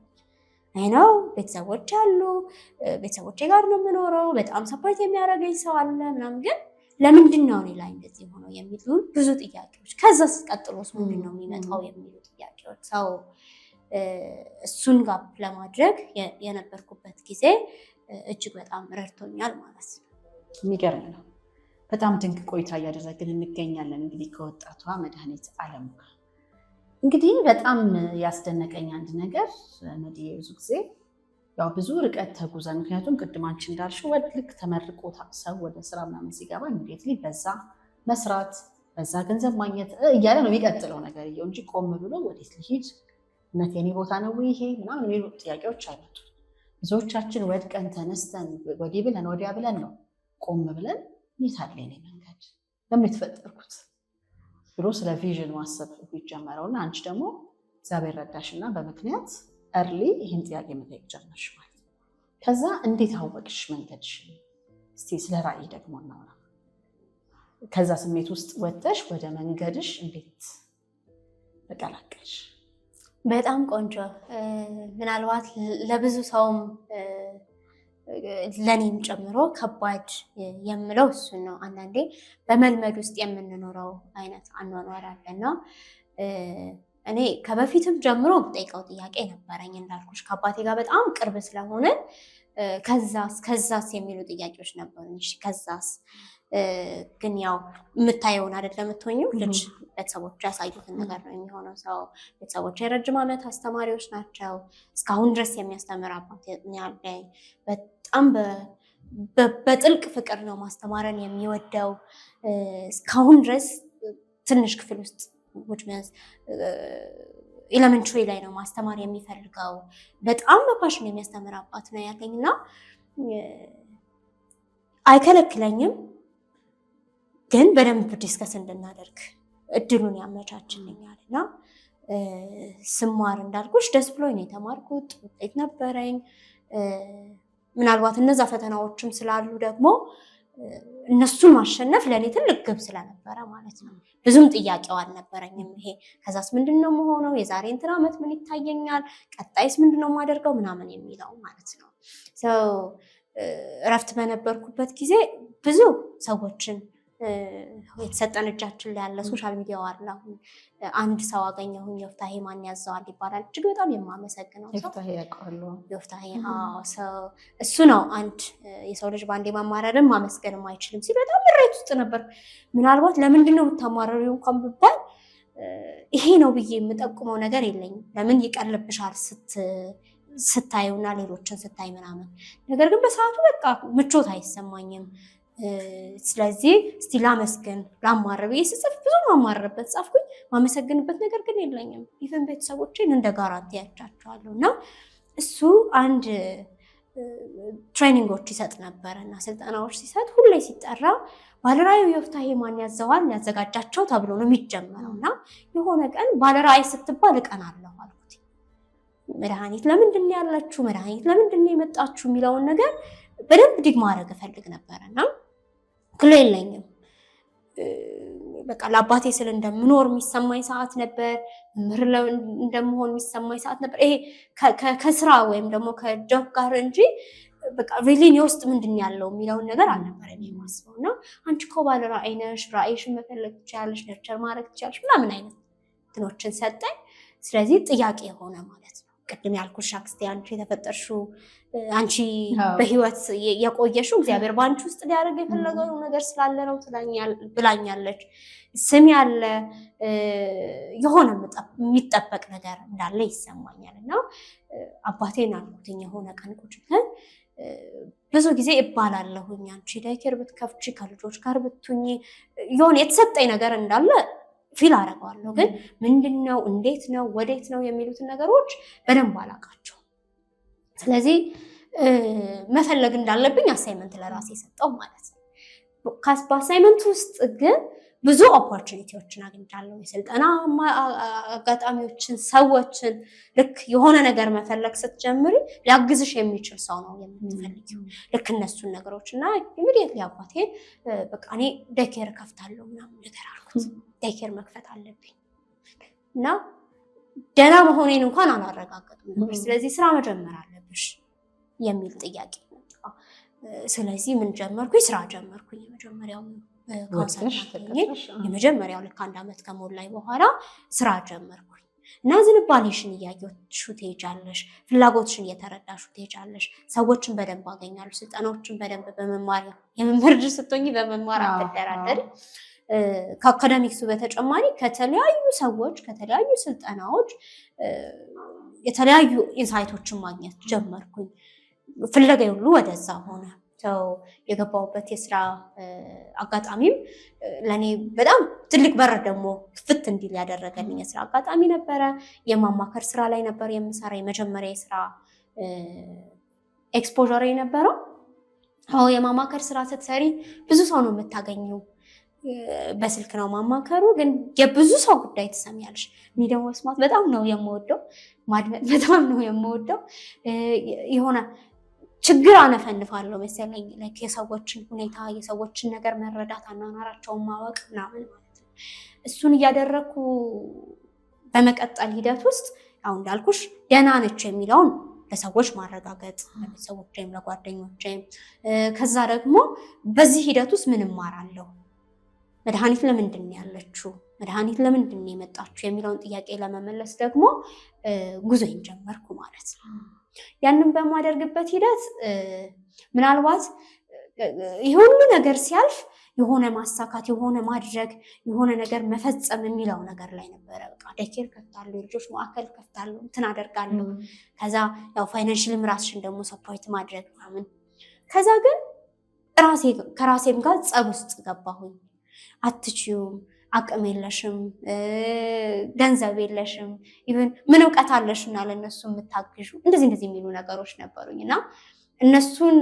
አይነው ቤተሰቦች አሉ፣ ቤተሰቦቼ ጋር ነው የምኖረው፣ በጣም ሰፖርት የሚያደርገኝ ሰው አለ ምናምን፣ ግን ለምንድን ነው እኔ ላይ እንደዚህ ሆነው የሚሉ ብዙ ጥያቄዎች። ከዛ ቀጥሎስ ምንድን ነው የሚመጣው የሚሉ ጥያቄዎች። ሰው እሱን ጋር ለማድረግ የነበርኩበት ጊዜ እጅግ በጣም ረድቶኛል ማለት ነው። የሚገርም ነው። በጣም ድንቅ ቆይታ እያደረግን እንገኛለን። እንግዲህ ከወጣቷ መድኃኒት አለሙ ጋር እንግዲህ በጣም ያስደነቀኝ አንድ ነገር መዲዬ፣ ብዙ ጊዜ ያው ብዙ ርቀት ተጉዘን፣ ምክንያቱም ቅድም አንቺ እንዳልሽው ልክ ተመርቆ ሰው ወደ ስራ ምናምን ሲገባ ኢሚዲየትሊ በዛ መስራት በዛ ገንዘብ ማግኘት እያለ ነው የሚቀጥለው ነገር እንጂ ቆም ብሎ ወዴት ልሂድ እውነት የኔ ቦታ ነው ይሄ ምናምን የሚሉ ጥያቄዎች አይመጡ። ብዙዎቻችን ወድቀን ተነስተን ወዲህ ብለን ወዲያ ብለን ነው ቆም ብለን የት አለ የኔ መንገድ ለምን የተፈጠርኩት ብሎ ስለ ቪዥን ማሰብ የሚጀመረውና አንቺ ደግሞ እግዚአብሔር ረዳሽና በምክንያት እርሊ ይህን ጥያቄ መጠየቅ ጀመርሽ ማለት ነው። ከዛ እንዴት አወቅሽ መንገድሽ? እስቲ ስለ ራዕይ ደግሞ እናውራ። ከዛ ስሜት ውስጥ ወጥተሽ ወደ መንገድሽ እንዴት ተቀላቀልሽ? በጣም ቆንጆ። ምናልባት ለብዙ ሰውም ለኔም ጨምሮ ከባድ የምለው እሱን ነው። አንዳንዴ በመልመድ ውስጥ የምንኖረው አይነት አኗኗር አለና እኔ ከበፊትም ጀምሮ ጠይቀው ጥያቄ ነበረኝ። እንዳልኩሽ ከአባቴ ጋር በጣም ቅርብ ስለሆነ ከዛስ የሚሉ ጥያቄዎች ነበሩ። እሺ ከዛስ ግን ያው የምታየውን አይደለም የምትሆኚው። ልጅ ቤተሰቦች ያሳዩትን ነገር ነው የሚሆነው። ሰው ቤተሰቦች የረጅም ዓመት አስተማሪዎች ናቸው። እስካሁን ድረስ የሚያስተምር አባት ያለኝ በጣም በጥልቅ ፍቅር ነው ማስተማርን የሚወደው። እስካሁን ድረስ ትንሽ ክፍል ውስጥ ኤሌመንትሪ ላይ ነው ማስተማር የሚፈልገው። በጣም በፓሽን የሚያስተምር አባት ነው ያለኝ እና አይከለክለኝም፣ ግን በደንብ ዲስከስ እንድናደርግ እድሉን ያመቻችልኛል እና ስማር እንዳልኩሽ ደስ ብሎኝ ነው የተማርኩት። ውጤት ነበረኝ። ምናልባት እነዛ ፈተናዎችም ስላሉ ደግሞ እነሱን ማሸነፍ ለእኔ ትልቅ ግብ ስለነበረ ማለት ነው። ብዙም ጥያቄው አልነበረኝም። ይሄ ከዛስ ምንድነው መሆነው፣ የዛሬ እንትን ዓመት ምን ይታየኛል፣ ቀጣይስ ምንድነው ማደርገው ምናምን የሚለው ማለት ነው። እረፍት በነበርኩበት ጊዜ ብዙ ሰዎችን የተሰጠን እጃችን ላይ ያለ ሶሻል ሚዲያው አለ። አሁን አንድ ሰው አገኘሁኝ፣ ዮፍታሔ ማን ያዘዋል ይባላል። እጅግ በጣም የማመሰግነው ሰው ዮፍታሔ ያውቃሉ። ዮፍታሔ እሱ ነው። አንድ የሰው ልጅ በአንዴ ማማረርን ማመስገንም አይችልም ሲል በጣም ምሬት ውስጥ ነበር። ምናልባት ለምንድን ነው የምታማረሪው እንኳን ብባል ይሄ ነው ብዬ የምጠቁመው ነገር የለኝም። ለምን ይቀልብሻል ስታዩና ሌሎችን ስታይ ምናምን። ነገር ግን በሰዓቱ በቃ ምቾት አይሰማኝም። ስለዚህ እስቲ ላመስግን ላማረ ብዬ ስጽፍ ብዙ ማማረበት ጻፍኩኝ። ማመሰግንበት ነገር ግን የለኝም። ኢቨን ቤተሰቦቼን እንደ ጋራንቲ ያቻቸዋለሁ። እና እሱ አንድ ትሬኒንጎች ይሰጥ ነበረ እና ስልጠናዎች ሲሰጥ ሁሌ ሲጠራ ባለራዕዩ ዮፍታሔ ማን ያዘዋል ያዘጋጃቸው ተብሎ ነው የሚጀመረው። እና የሆነ ቀን ባለራዕይ ስትባል እቀናለሁ አልኩት። መድኃኒት ለምንድን ነው ያላችሁ፣ መድኃኒት ለምንድን ነው የመጣችሁ የሚለውን ነገር በደንብ ዲግ ማድረግ እፈልግ ነበረና ክሎ የለኝም። በቃ ለአባቴ ስል እንደምኖር የሚሰማኝ ሰዓት ነበር። ምህር እንደምሆን የሚሰማኝ ሰዓት ነበር። ይሄ ከስራ ወይም ደግሞ ከጆብ ጋር እንጂ በቃ ሪሊን የውስጥ ምንድን ያለው የሚለውን ነገር አልነበረም የማስበው። እና አንቺ እኮ ባለ ራዕይ ነሽ፣ ራዕይሽን መፈለግ ትችያለሽ፣ ነርቸር ማድረግ ትችያለሽ ምናምን አይነት እንትኖችን ሰጠኝ። ስለዚህ ጥያቄ የሆነ ማለት ነው። ቅድም ያልኩሽ አክስቴ አንቺ የተፈጠርሽው አንቺ በህይወት የቆየሽው እግዚአብሔር በአንቺ ውስጥ ሊያደርግ የፈለገው ነገር ስላለ ነው ብላኛለች። ስም ያለ የሆነ የሚጠበቅ ነገር እንዳለ ይሰማኛል። እና አባቴን አልኩትኝ የሆነ ቀን ቁጭ ብለን ብዙ ጊዜ እባላለሁኝ አንቺ ዳይኬር ብትከፍቺ ከልጆች ጋር ብትሁኚ የሆነ የተሰጠኝ ነገር እንዳለ ፊል አደርገዋለሁ። ግን ምንድነው እንዴት ነው ወዴት ነው የሚሉትን ነገሮች በደንብ አላውቃቸው። ስለዚህ መፈለግ እንዳለብኝ አሳይመንት ለራሴ ሰጠው ማለት ነው። በአሳይመንት ውስጥ ግን ብዙ ኦፖርቹኒቲዎችን አግኝቻለሁ። የስልጠና አጋጣሚዎችን፣ ሰዎችን ልክ የሆነ ነገር መፈለግ ስትጀምሪ ሊያግዝሽ የሚችል ሰው ነው የምትፈልጊው። ልክ እነሱን ነገሮች እና ኢሚዲየትሊ አባቴ በቃ እኔ ዴይኬር ከፍታለሁ ምናምን ነገር አልኩት። ዴይኬር መክፈት አለብኝ እና ደህና መሆኔን እንኳን አላረጋገጥም ነበር። ስለዚህ ስራ መጀመር አለብሽ የሚል ጥያቄ መጣ። ስለዚህ ምን ጀመርኩኝ? ስራ ጀመርኩኝ። የመጀመሪያው ልክ 1 ዓመት ከሞላኝ በኋላ ስራ ጀመርኩኝ እና ዝንባሌሽን እያየሽ ትሄጃለሽ፣ ፍላጎትሽን እየተረዳሽ ትሄጃለሽ። ሰዎችን በደንብ አገኛለሁ። ስልጠናዎችን በደንብ በመማር የመምህር ልጅ ስትሆኚ በመማር አትደራደሪ። ከአካዳሚክሱ በተጨማሪ ከተለያዩ ሰዎች ከተለያዩ ስልጠናዎች የተለያዩ ኢንሳይቶችን ማግኘት ጀመርኩኝ። ፍለጋ ሁሉ ወደዛ ሆነ። የገባሁበት የስራ አጋጣሚም ለእኔ በጣም ትልቅ በር ደግሞ ፍት እንዲል ያደረገልኝ የስራ አጋጣሚ ነበረ። የማማከር ስራ ላይ ነበር የምሰራ። የመጀመሪያ የስራ ኤክስፖዠር የነበረው አዎ የማማከር ስራ ስትሰሪ ብዙ ሰው ነው የምታገኘው። በስልክ ነው ማማከሩ፣ ግን የብዙ ሰው ጉዳይ ትሰሚያለሽ። እኔ ደግሞ መስማት በጣም ነው የምወደው፣ ማድመጥ በጣም ነው የምወደው። የሆነ ችግር አነፈንፋለሁ መሰለኝ፣ የሰዎችን ሁኔታ የሰዎችን ነገር መረዳት፣ አኗኗራቸውን ማወቅ ምናምን ማለት ነው። እሱን እያደረኩ በመቀጠል ሂደት ውስጥ አሁን እንዳልኩሽ ደህና ነች የሚለውን ለሰዎች ማረጋገጥ፣ ለቤተሰቦቼም ለጓደኞቼም። ከዛ ደግሞ በዚህ ሂደት ውስጥ ምን እማራለሁ፣ መድኃኒት ለምንድን ነው ያለችው፣ መድኃኒት ለምንድን ነው የመጣችው የሚለውን ጥያቄ ለመመለስ ደግሞ ጉዞዬን ጀመርኩ ማለት ነው። ያንን በማደርግበት ሂደት ምናልባት ይህ ሁሉ ነገር ሲያልፍ የሆነ ማሳካት፣ የሆነ ማድረግ፣ የሆነ ነገር መፈጸም የሚለው ነገር ላይ ነበረ። በቃ ዴኬር ከፍታለሁ፣ የልጆች ማዕከል ከፍታለሁ፣ እንትን አደርጋለሁ። ከዛ ያው ፋይናንሽልም ራስሽን ደግሞ ሰፖርት ማድረግ ምናምን። ከዛ ግን ከራሴም ጋር ጸብ ውስጥ ገባሁኝ። አትችዩም፣ አቅም የለሽም፣ ገንዘብ የለሽም፣ ኢቭን ምን እውቀት አለሽና ለእነሱ የምታግዡ እንደዚህ የሚሉ ነገሮች ነበሩኝ እና እነሱን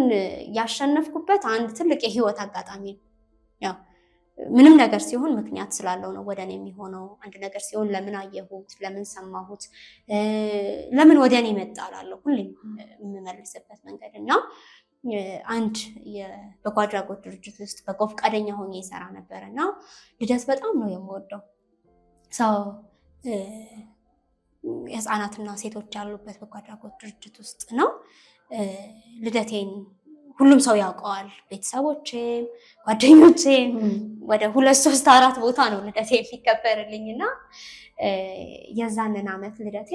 ያሸነፍኩበት አንድ ትልቅ የህይወት አጋጣሚ ነው። ያው ምንም ነገር ሲሆን ምክንያት ስላለው ነው ወደ እኔ የሚሆነው። አንድ ነገር ሲሆን ለምን አየሁት፣ ለምን ሰማሁት፣ ለምን ወደ እኔ መጣ እላለሁ ሁሌም የምመልስበት መንገድ እና አንድ የበጎ አድራጎት ድርጅት ውስጥ በጎ ፈቃደኛ ሆኜ ይሰራ ነበር እና ልደት በጣም ነው የምወደው። ሰው የህፃናትና ሴቶች ያሉበት በጎ አድራጎት ድርጅት ውስጥ ነው። ልደቴን ሁሉም ሰው ያውቀዋል፣ ቤተሰቦቼም ጓደኞቼም። ወደ 2 3 4 ቦታ ነው ልደቴ የሚከበርልኝ እና የዛንን ዓመት ልደቴ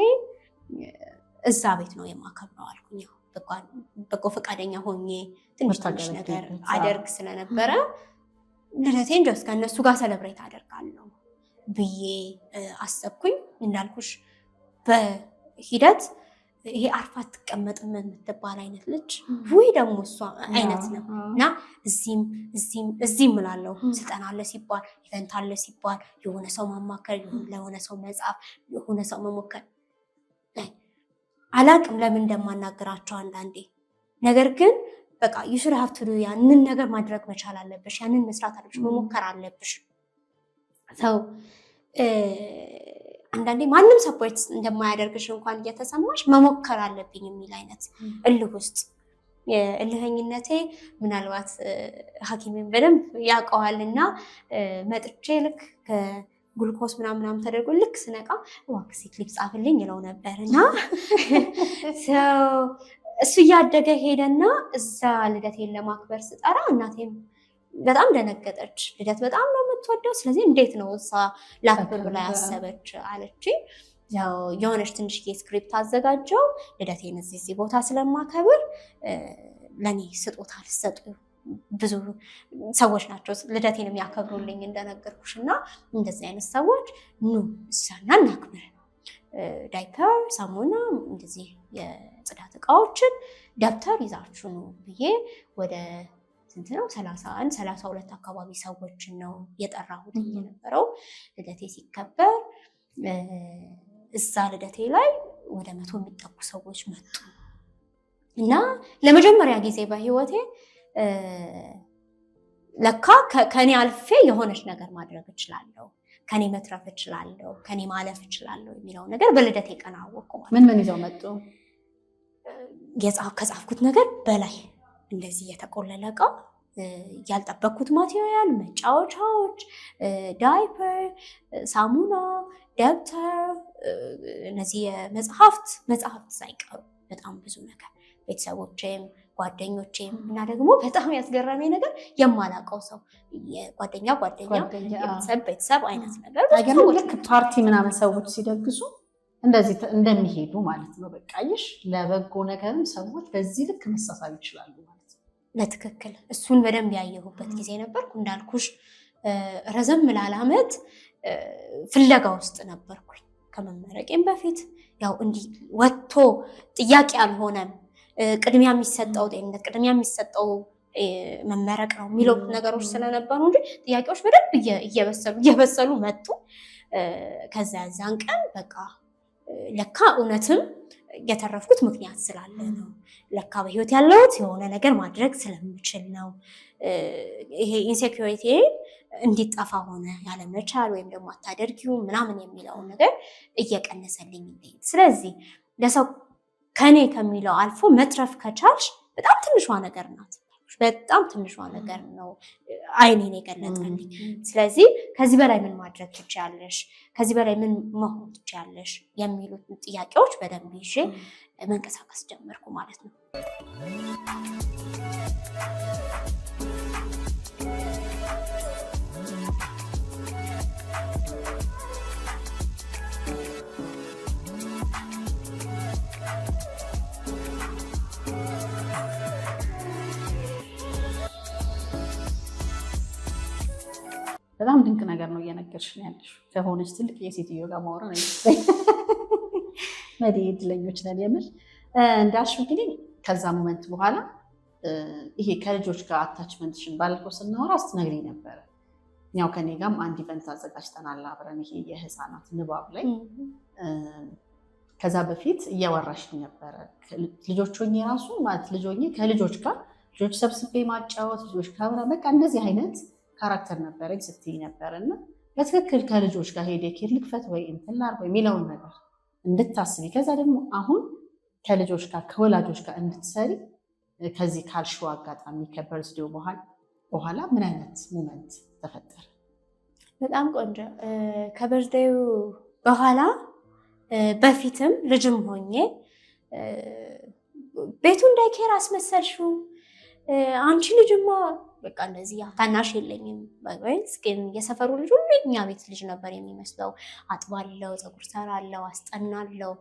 እዛ ቤት ነው የማከብረው አልኩኝ። በጎ ፈቃደኛ ሆኜ ትንሽ ነገር አደርግ ስለነበረ ልደቴን ጀስት ከእነሱ ጋር ሰለብሬት አደርጋለሁ ብዬ አሰብኩኝ። እንዳልኩሽ በሂደት ይሄ አርፋ አትቀመጥም የምትባል አይነት ልጅ ወይ ደግሞ እሷ አይነት ነው እና እዚህም እላለሁ። ስልጠና አለ ሲባል፣ ኢቨንት አለ ሲባል የሆነ ሰው ማማከር፣ ለሆነ ሰው መጻፍ፣ የሆነ ሰው መሞከር አላቅም ለምን እንደማናገራቸው አንዳንዴ። ነገር ግን በቃ you have to do ያንን ነገር ማድረግ መቻል አለብሽ፣ ያንን መስራት አለብሽ፣ መሞከር አለብሽ። ሰው አንዳንዴ ማንም ሰፖርት እንደማያደርግሽ እንኳን እየተሰማሽ መሞከር አለብኝ የሚል አይነት እልህ ውስጥ እልህኝነቴ ምናልባት ሐኪሜን በደንብ ያውቀዋልና መጥቼ ልክ ጉልኮስ ምናምን ተደርጎ ልክ ስነቃ እባክሽ ክሊፕ ጻፍልኝ ይለው ነበርና እሱ እያደገ ሄደና እዛ ልደቴን ለማክበር ስጠራ እናቴም በጣም ደነገጠች። ልደት በጣም ነው የምትወደው፣ ስለዚህ እንዴት ነው እሷ ላክብር ብላ ያሰበች አለችኝ። ያው የሆነች ትንሽዬ ስክሪፕት አዘጋጀው። ልደቴን እዚህ ቦታ ስለማከብር ለኔ ስጦታ ልሰጡ ብዙ ሰዎች ናቸው ልደቴን የሚያከብሩልኝ እንደነገርኩሽና እንደዚህ አይነት ሰዎች ኑ እዛና እናክብር፣ ዳይፐር፣ ሳሙና፣ እንደዚህ የጽዳት እቃዎችን ደብተር ይዛችሁ ነው ብዬ ወደ ስንት ነው 31 32 አካባቢ ሰዎችን ነው የጠራሁት የነበረው። ልደቴ ሲከበር እዛ ልደቴ ላይ ወደ 100 የሚጠጉ ሰዎች መጡ እና ለመጀመሪያ ጊዜ በህይወቴ ለካ ከኔ አልፌ የሆነች ነገር ማድረግ እችላለሁ፣ ከኔ መትረፍ እችላለሁ፣ ከኔ ማለፍ እችላለሁ የሚለው ነገር በልደቴ ቀን አወቅኩ። ምን ይዘው መጡ? ከጻፍኩት ነገር በላይ እንደዚህ የተቆለለ እቃ፣ ያልጠበቅኩት ማቴሪያል፣ መጫወቻዎች፣ ዳይፐር፣ ሳሙና፣ ደብተር፣ እነዚህ መጽሐፍት ሳይቀሩ በጣም ብዙ ነገር ቤተሰቦቼም ጓደኞቼም እና ደግሞ በጣም ያስገረመኝ ነገር የማላውቀው ሰው ጓደኛ ቤተሰብ አይነት ነገር አይገርም። ልክ ፓርቲ ምናምን ሰዎች ሲደግሱ እንደዚህ እንደሚሄዱ ማለት ነው። በቃይሽ ለበጎ ነገርም ሰዎች በዚህ ልክ መሳሳብ ይችላሉ ማለት ነው። ለትክክል እሱን በደንብ ያየሁበት ጊዜ ነበርኩ። እንዳልኩሽ ረዘም ላለ ዓመት ፍለጋ ውስጥ ነበርኩኝ ከመመረቄም በፊት። ያው እንዲህ ወጥቶ ጥያቄ አልሆነም። ቅድሚያ የሚሰጠው ጤንነት፣ ቅድሚያ የሚሰጠው መመረቅ ነው የሚለው ነገሮች ስለነበሩ እንጂ ጥያቄዎች በደንብ እየበሰሉ መጡ። ከዛ ያዛን ቀን በቃ ለካ እውነትም የተረፍኩት ምክንያት ስላለ ነው። ለካ በህይወት ያለሁት የሆነ ነገር ማድረግ ስለምችል ነው። ይሄ ኢንሴኩሪቲ እንዲጠፋ ሆነ ያለመቻል ወይም ደግሞ አታደርጊው ምናምን የሚለውን ነገር እየቀነሰልኝ እንዴት። ስለዚህ ለሰው ከኔ ከሚለው አልፎ መትረፍ ከቻልሽ በጣም ትንሿ ነገር ናት። በጣም ትንሿ ነገር ነው አይኔን የገለጠልኝ። ስለዚህ ከዚህ በላይ ምን ማድረግ ትችያለሽ፣ ከዚህ በላይ ምን መሆን ትችያለሽ የሚሉት ጥያቄዎች በደንብ ይዤ መንቀሳቀስ ጀመርኩ ማለት ነው። በጣም ድንቅ ነገር ነው እየነገርሽን ያለሽ። ከሆነች ትልቅ የሴትዮ ጋር ማውራ ነው መዲ እድለኞች ነን የምር እንዳልሽው። እንግዲህ ከዛ ሞመንት በኋላ ይሄ ከልጆች ጋር አታችመንትሽን ባለፈው ስናወራ ስትነግሪኝ ነበረ። ያው ከኔ ጋርም አንድ ኢቨንት አዘጋጅተናል አብረን፣ ይሄ የህፃናት ንባብ ላይ። ከዛ በፊት እያወራሽኝ ነበረ ልጆች ሆኜ ራሱ ማለት ልጅ ሆኜ ከልጆች ጋር ልጆች ሰብስቤ ማጫወት ልጆች ካብራ በቃ እንደዚህ አይነት ካራክተር ነበረኝ ስትይ ነበር። እና በትክክል ከልጆች ጋር ሄደ ኬር ልክፈት ወይ እንትን ላድርግ ወይ የሚለውን ነገር እንድታስቢ፣ ከዛ ደግሞ አሁን ከልጆች ጋር ከወላጆች ጋር እንድትሰሪ ከዚህ ካልሽው አጋጣሚ ከበርዝዴው በኋላ ምን አይነት ሞመንት ተፈጠረ? በጣም ቆንጆ። ከበርዝዴው በኋላ በፊትም ልጅም ሆኜ ቤቱ እንዳይኬር አስመሰልሽው አንቺ ልጅማ በቃ እንደዚህ ታናሽ የለኝም ወይስ ግን የሰፈሩ ልጅ ሁሉ የኛ ቤት ልጅ ነበር የሚመስለው። አጥባለሁ፣ ፀጉር ሰራለሁ፣ አስጠናለሁ፣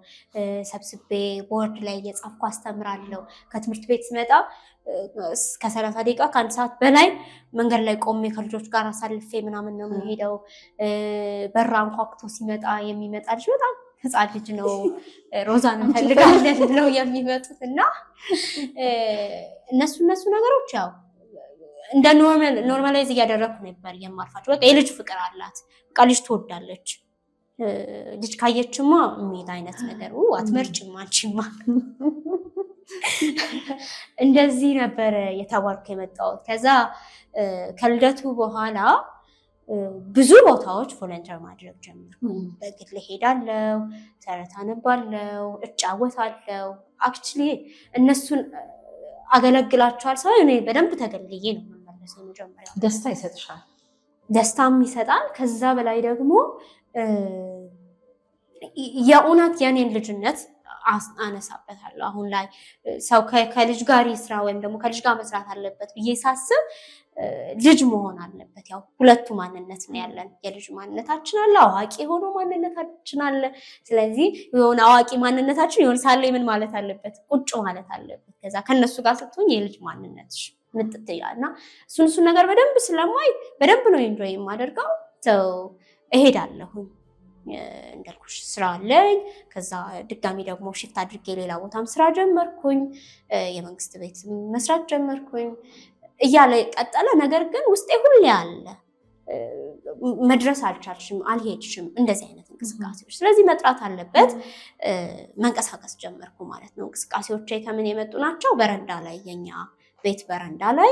ሰብስቤ ቦርድ ላይ እየጻፍኩ አስተምራለሁ። ከትምህርት ቤት ስመጣ እስከ 30 ደቂቃ ከአንድ ሰዓት በላይ መንገድ ላይ ቆሜ ከልጆች ጋር አሳልፌ ምናምን ነው የምሄደው። በራ አንኳኩቶ ሲመጣ የሚመጣ ልጅ በጣም ህፃን ልጅ ነው፣ ሮዛን እንፈልጋለን ነው የሚመጡት። እና እነሱ ነገሮች ያው እንደ ኖርማላይዝ እያደረግኩ ነበር የማልፋቸው። በቃ የልጅ ፍቅር አላት፣ በቃ ልጅ ትወዳለች። ልጅ ካየችማ የሚል አይነት ነገር አትመርጭም አንቺማ። እንደዚህ ነበረ የተባልኩ የመጣሁት። ከዛ ከልደቱ በኋላ ብዙ ቦታዎች ቮለንተር ማድረግ ጀመርኩ። በግል ሄዳለሁ፣ ተረት አነባለሁ፣ እጫወታለሁ። አክቹሊ እነሱን አገለግላቸዋል ሳይሆን እኔ በደንብ ተገልዬ ነው የምመለሰው። የመጀመሪያ ደስታ ይሰጥሻል፣ ደስታም ይሰጣል። ከዛ በላይ ደግሞ የእውነት የኔን ልጅነት አነሳበታለሁ። አሁን ላይ ሰው ከልጅ ጋር ይስራ ወይም ደግሞ ከልጅ ጋር መስራት አለበት ብዬ ሳስብ ልጅ መሆን አለበት። ያው ሁለቱ ማንነት ነው ያለን። የልጅ ማንነታችን አለ፣ አዋቂ የሆነ ማንነታችን አለ። ስለዚህ የሆነ አዋቂ ማንነታችን የሆነ ሳለ ምን ማለት አለበት? ቁጭ ማለት አለበት። ከዛ ከነሱ ጋር ስትሆኝ የልጅ ማንነትሽ ምጥጥ ይላል እና እሱን ነገር በደንብ ስለማይ በደንብ ነው ኢንጆይ የማደርገው። እሄዳለሁኝ እንዳልኩሽ ስራ አለኝ። ከዛ ድጋሚ ደግሞ ሽፍት አድርጌ ሌላ ቦታም ስራ ጀመርኩኝ። የመንግስት ቤት መስራት ጀመርኩኝ እያለ ቀጠለ። ነገር ግን ውስጤ ሁሌ አለ፣ መድረስ አልቻልሽም፣ አልሄድሽም፣ እንደዚህ አይነት እንቅስቃሴዎች። ስለዚህ መጥራት አለበት። መንቀሳቀስ ጀመርኩ ማለት ነው። እንቅስቃሴዎች ከምን የመጡ ናቸው? በረንዳ ላይ የኛ ቤት በረንዳ ላይ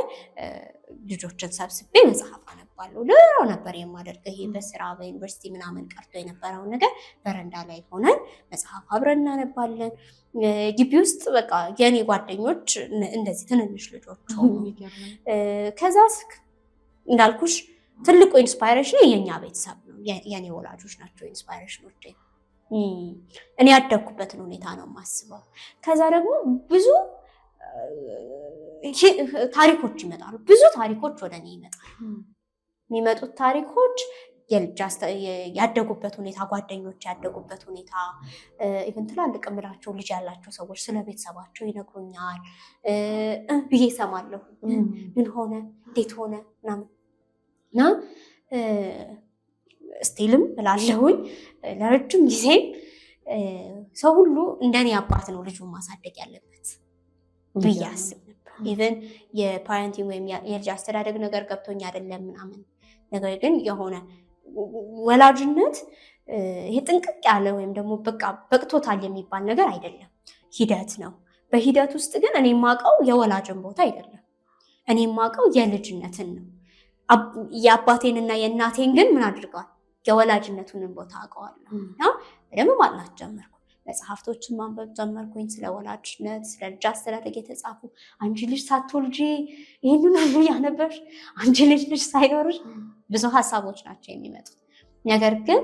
ልጆችን ሰብስቤ መጽሐፍ አነባለሁ። ድሮ ነበር የማደርገው ይሄ በስራ በዩኒቨርሲቲ ምናምን ቀርቶ የነበረውን ነገር በረንዳ ላይ ሆነን መጽሐፍ አብረን እናነባለን። ግቢ ውስጥ በቃ የኔ ጓደኞች እንደዚህ ትንንሽ ልጆች ሆኑ። ከዛ እንዳልኩሽ ትልቁ ኢንስፓይሬሽን የኛ ቤተሰብ ነው፣ የኔ ወላጆች ናቸው ኢንስፓይሬሽኖች። እኔ ያደግኩበትን ሁኔታ ነው የማስበው። ከዛ ደግሞ ብዙ ታሪኮች ይመጣሉ። ብዙ ታሪኮች ወደ እኔ ይመጣሉ። የሚመጡት ታሪኮች ያደጉበት ሁኔታ፣ ጓደኞች ያደጉበት ሁኔታ፣ ኢቨን ትላልቅ እምላቸው ልጅ ያላቸው ሰዎች ስለ ቤተሰባቸው ይነግሩኛል ብዬ እሰማለሁ። ምን ሆነ እንዴት ሆነ ምናምን እና ስቲልም እላለሁኝ ለረጅም ጊዜም ሰው ሁሉ እንደኔ አባት ነው ልጁን ማሳደግ ያለበት ብዬ አስብ ነበር። ኢቨን የፓረንቲንግ ወይም የልጅ አስተዳደግ ነገር ገብቶኝ አይደለም ምናምን። ነገር ግን የሆነ ወላጅነት ይሄ ጥንቅቅ ያለ ወይም ደግሞ በቃ በቅቶታል የሚባል ነገር አይደለም፣ ሂደት ነው። በሂደት ውስጥ ግን እኔ የማውቀው የወላጅን ቦታ አይደለም፣ እኔ የማውቀው የልጅነትን ነው። የአባቴንና የእናቴን ግን ምን አድርገዋል? የወላጅነቱንን ቦታ አውቀዋለሁ እና በደንብ ማጥናት ጀመርኩ። መጽሐፍቶችን ማንበብ ጀመርኩኝ፣ ስለ ወላጅነት፣ ስለ ልጅ አስተዳደግ የተጻፉ። አንቺ ልጅ ሳትወልጂ ይህንን ሁሉ ያነበብሽ፣ አንቺ ልጅ ሳይኖርሽ ብዙ ሀሳቦች ናቸው የሚመጡት። ነገር ግን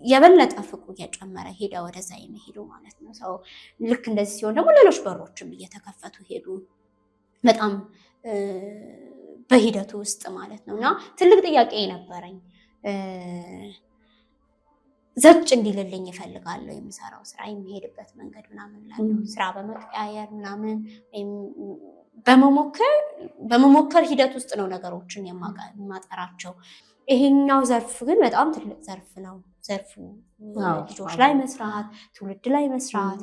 የበለጠ ፍቅሩ እየጨመረ ሄደ ወደዛ የሚሄዱ ማለት ነው። ሰው ልክ እንደዚህ ሲሆን ደግሞ ሌሎች በሮችም እየተከፈቱ ሄዱ በጣም በሂደቱ ውስጥ ማለት ነው። እና ትልቅ ጥያቄ ነበረኝ። ዘጭ እንዲልልኝ እፈልጋለሁ የምሰራው ስራ፣ የሚሄድበት መንገድ ምናምን ላለው ስራ በመቀያየር ምናምን በመሞከር ሂደት ውስጥ ነው ነገሮችን የማጠራቸው። ይሄኛው ዘርፍ ግን በጣም ትልቅ ዘርፍ ነው። ዘርፉ ልጆች ላይ መስራት፣ ትውልድ ላይ መስራት፣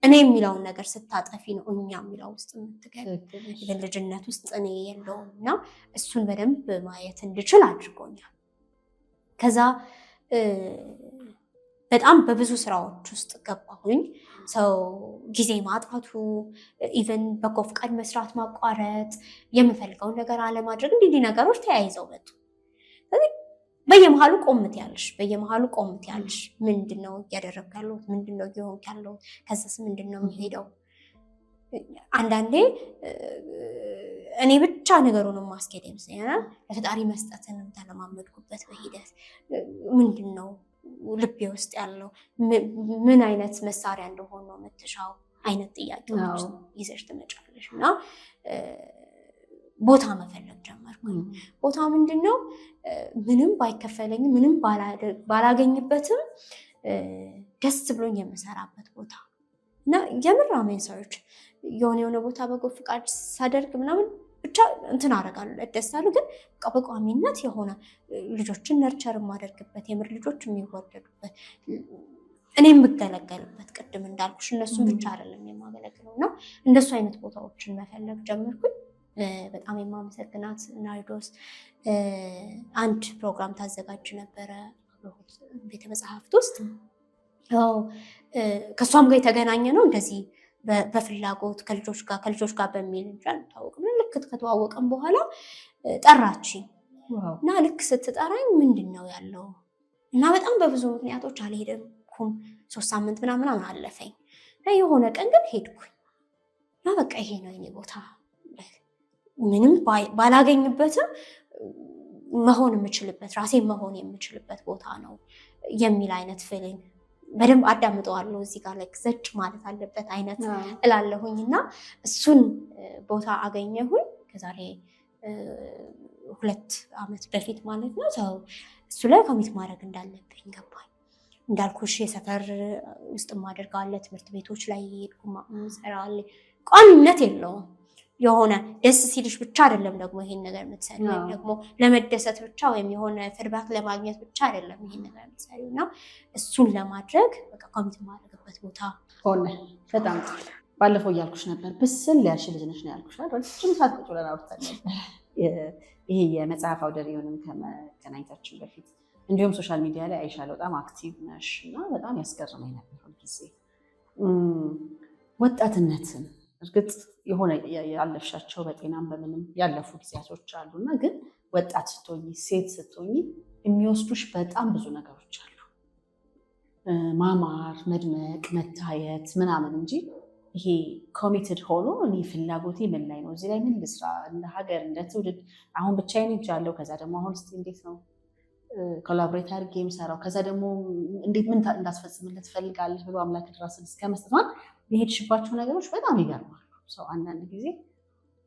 እኔ የሚለውን ነገር ስታጠፊ ነው እኛ የሚለው ውስጥ የምትገኝ። ልጅነት ውስጥ እኔ የለውም እና እሱን በደንብ ማየት እንድችል አድርጎኛል። ከዛ በጣም በብዙ ስራዎች ውስጥ ገባሁኝ። ሰው ጊዜ ማጥፋቱ፣ ኢቨን በጎ ፈቃድ መስራት ማቋረጥ፣ የምፈልገውን ነገር አለማድረግ፣ እንዲህ ነገሮች ተያይዘው መጡ። በየመሃሉ ቆምት ያልሽ ምንድነው እያደረግኩ ያለሁት? ምንድነው እየሆንኩ ያለሁት? ከዛስ ምንድነው የሚሄደው? አንዳንዴ እኔ ብቻ ነገሩን ማስኬድ ይመስለኛል። ለፈጣሪ መስጠትን ተለማመድኩበት በሂደት። ምንድነው ልቤ ውስጥ ያለው? ምን አይነት መሳሪያ እንደሆነ ነው የምትሻው አይነት ጥያቄዎች ይዘሽ ትመጫለሽ። እና ቦታ መፈለግ ጀመርኩኝ። ቦታ ምንድነው? ምንም ባይከፈለኝም ምንም ባላገኝበትም ደስ ብሎኝ የምሰራበት ቦታ እና የምር አሜን ሰዎች የሆነ ቦታ በጎ ፍቃድ ሳደርግ ምናምን ብቻ እንትን አደርጋለሁ፣ እደሳለሁ። ግን በቋሚነት የሆነ ልጆችን ነርቸር የማደርግበት፣ የምር ልጆች የሚወደዱበት፣ እኔ የምገለገልበት፣ ቅድም እንዳልኩሽ እነሱን ብቻ አይደለም የማገለግለው እና እንደሱ አይነት ቦታዎችን መፈለግ ጀመርኩኝ። በጣም የማመሰግናት ናርዶስ አንድ ፕሮግራም ታዘጋጅ ነበረ ቤተ መጽሐፍት ውስጥ። ከእሷም ጋር የተገናኘ ነው እንደዚህ በፍላጎት ከልጆች ጋር በሚል ታወቅ። ልክ ከተዋወቀም በኋላ ጠራችኝ እና ልክ ስትጠራኝ ምንድን ነው ያለው እና በጣም በብዙ ምክንያቶች አልሄድኩም። 3 ሳምንት ምናምን አለፈኝ እና የሆነ ቀን ግን ሄድኩኝ እና በቃ ይሄ ነው የኔ ቦታ፣ ምንም ባላገኝበትም መሆን የምችልበት፣ ራሴን መሆን የምችልበት ቦታ ነው የሚል አይነት ፊሊንግ በደንብ አዳምጠዋለሁ። እዚህ ጋር ላይ ዘጭ ማለት አለበት አይነት እላለሁኝ እና እሱን ቦታ አገኘሁኝ ከዛሬ 2 ዓመት በፊት ማለት ነው። ሰው እሱ ላይ ኮሚት ማድረግ እንዳለብኝ ገባኝ። እንዳልኩሽ የሰፈር ውስጥ ማደርጋለ፣ ትምህርት ቤቶች ላይ ሄድኩ ሰራለ። ቋሚነት የለውም። የሆነ ደስ ሲልሽ ብቻ አይደለም ደግሞ ይሄን ነገር የምትሰሪው፣ ወይም ደግሞ ለመደሰት ብቻ ወይም የሆነ ፊድባክ ለማግኘት ብቻ አይደለም ይሄን ነገር የምትሰሪው እና እሱን ለማድረግ በቃ ኮሚት ማድረግበት ቦታ ሆነ። በጣም ባለፈው እያልኩሽ ነበር ብስል ያልሽ ልጅ ነሽ ነው ያልኩሽ አይደል? እሱም ሰዓት ቁጭ ብለን አውርተን ነበር። ይሄ የመጽሐፍ አውደ ርዕዩንም ከመገናኘታችን በፊት እንዲሁም ሶሻል ሚዲያ ላይ አይሻለሁ በጣም አክቲቭ ነሽ እና በጣም ያስገርመኝ ነበር ሁልጊዜ ወጣትነትን። እርግጥ የሆነ ያለፍሻቸው በጤናም በምንም ያለፉ ጊዜያቶች አሉና ግን ወጣት ስትሆኚ ሴት ስትሆኚ የሚወስዱሽ በጣም ብዙ ነገሮች አሉ። ማማር፣ መድመቅ፣ መታየት ምናምን እንጂ ይሄ ኮሚትድ ሆኖ እኔ ፍላጎቴ ምን ላይ ነው፣ እዚህ ላይ ምን ልስራ፣ እንደ ሀገር እንደ ትውልድ አሁን ብቻዬን ሄጃለሁ። ከዛ ደግሞ አሁን እስኪ እንዴት ነው ኮላቦሬት አድርጌ የምሰራው፣ ከዛ ደግሞ እንዴት ምን እንዳስፈጽምለት ትፈልጋለህ ብሎ አምላክ ራስን እስከመስጠት የሄድሽባቸው ነገሮች በጣም ይገርማሉ። ሰው አንዳንድ ጊዜ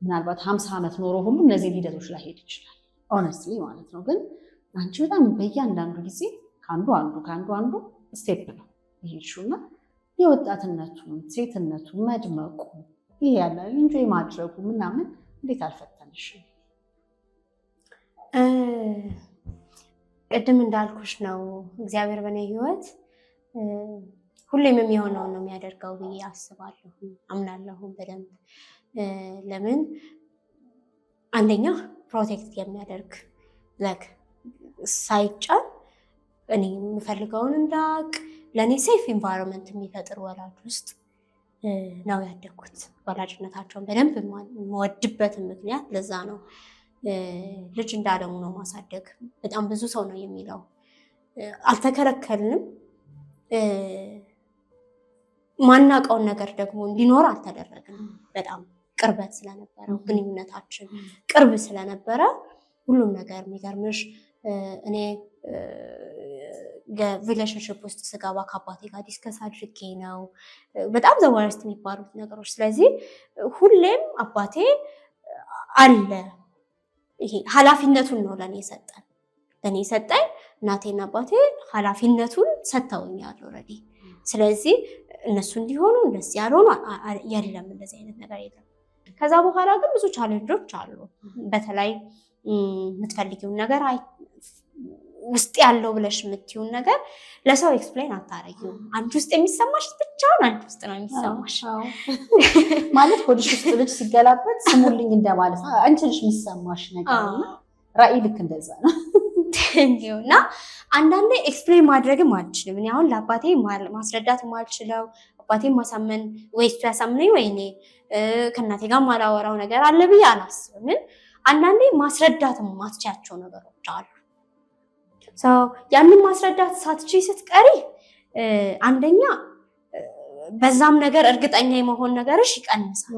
ምናልባት 50 ዓመት ኖሮ ሁሉ እነዚህን ሂደቶች ላይ ሄድ ይችላል ኦነስትሊ ማለት ነው። ግን አንቺ በጣም በእያንዳንዱ ጊዜ ከአንዱ አንዱ ስቴፕ ነው ይሄድሽው እና የወጣትነቱን ሴትነቱ መድመቁ ይሄ ያለ ኢንጆይ ማድረጉ ምናምን እንዴት አልፈተንሽም? ቅድም እንዳልኩሽ ነው እግዚአብሔር በእኔ ህይወት ሁሌም የሚሆነውን ነው የሚያደርገው ብዬ አስባለሁ፣ አምናለሁ በደንብ። ለምን አንደኛ ፕሮቴክት የሚያደርግ ለክ ሳይጫን እኔ የምፈልገውን እንዳቅ ለእኔ ሴፍ ኢንቫይሮንመንት የሚፈጥር ወላጅ ውስጥ ነው ያደግኩት። ወላጅነታቸውን በደንብ የምወድበትን ምክንያት ለዛ ነው። ልጅ እንዳለሙ ነው ማሳደግ። በጣም ብዙ ሰው ነው የሚለው። አልተከለከልንም። ማናውቀውን ነገር ደግሞ እንዲኖር አልተደረግንም። በጣም ቅርበት ስለነበረው ግንኙነታችን ቅርብ ስለነበረ ሁሉም ነገር የሚገርምሽ እኔ ሪሌሽንሽፕ ውስጥ ስገባ ከአባቴ ጋር ዲስከስ አድርጌ ነው በጣም ዘዋርስት የሚባሉት ነገሮች። ስለዚህ ሁሌም አባቴ አለ። ይሄ ኃላፊነቱን ነው ለኔ ሰጠኝ። እናቴና አባቴ ኃላፊነቱን ሰጥተውኛል ኦልሬዲ። ስለዚህ እነሱ እንዲሆኑ እንደዚህ ያልሆኑ የለም፣ እንደዚህ አይነት ነገር የለም። ከዛ በኋላ ግን ብዙ ቻሌንጆች አሉ። በተለይ የምትፈልጊውን ነገር ውስጥ ያለው ብለሽ የምትይውን ነገር ለሰው ኤክስፕሌን አታረጊውም። አንቺ ውስጥ የሚሰማሽ ብቻውን አንቺ ውስጥ ነው የሚሰማሽ። ማለት ሆድሽ ውስጥ ልጅ ሲገላበት ስሙልኝ እንደማለት ነው። አንቺ ልጅ የሚሰማሽ ነገር እና ራዕይ ልክ እንደዛ ነው እና አንዳንዴ ኤክስፕሌን ማድረግም አልችልም። እኔ አሁን ለአባቴ ማስረዳት ማልችለው አባቴን ማሳመን ወይ እሱ ያሳምነኝ ወይ እኔ ከእናቴ ጋር ማላወራው ነገር አለ ብዬ አላስብም። ግን አንዳንዴ ማስረዳትም ማትቻቸው ነገሮች አሉ። ያንን ማስረዳት ሳትቺ ስትቀሪ አንደኛ በዛም ነገር እርግጠኛ የመሆን ነገርሽ ይቀንሳል።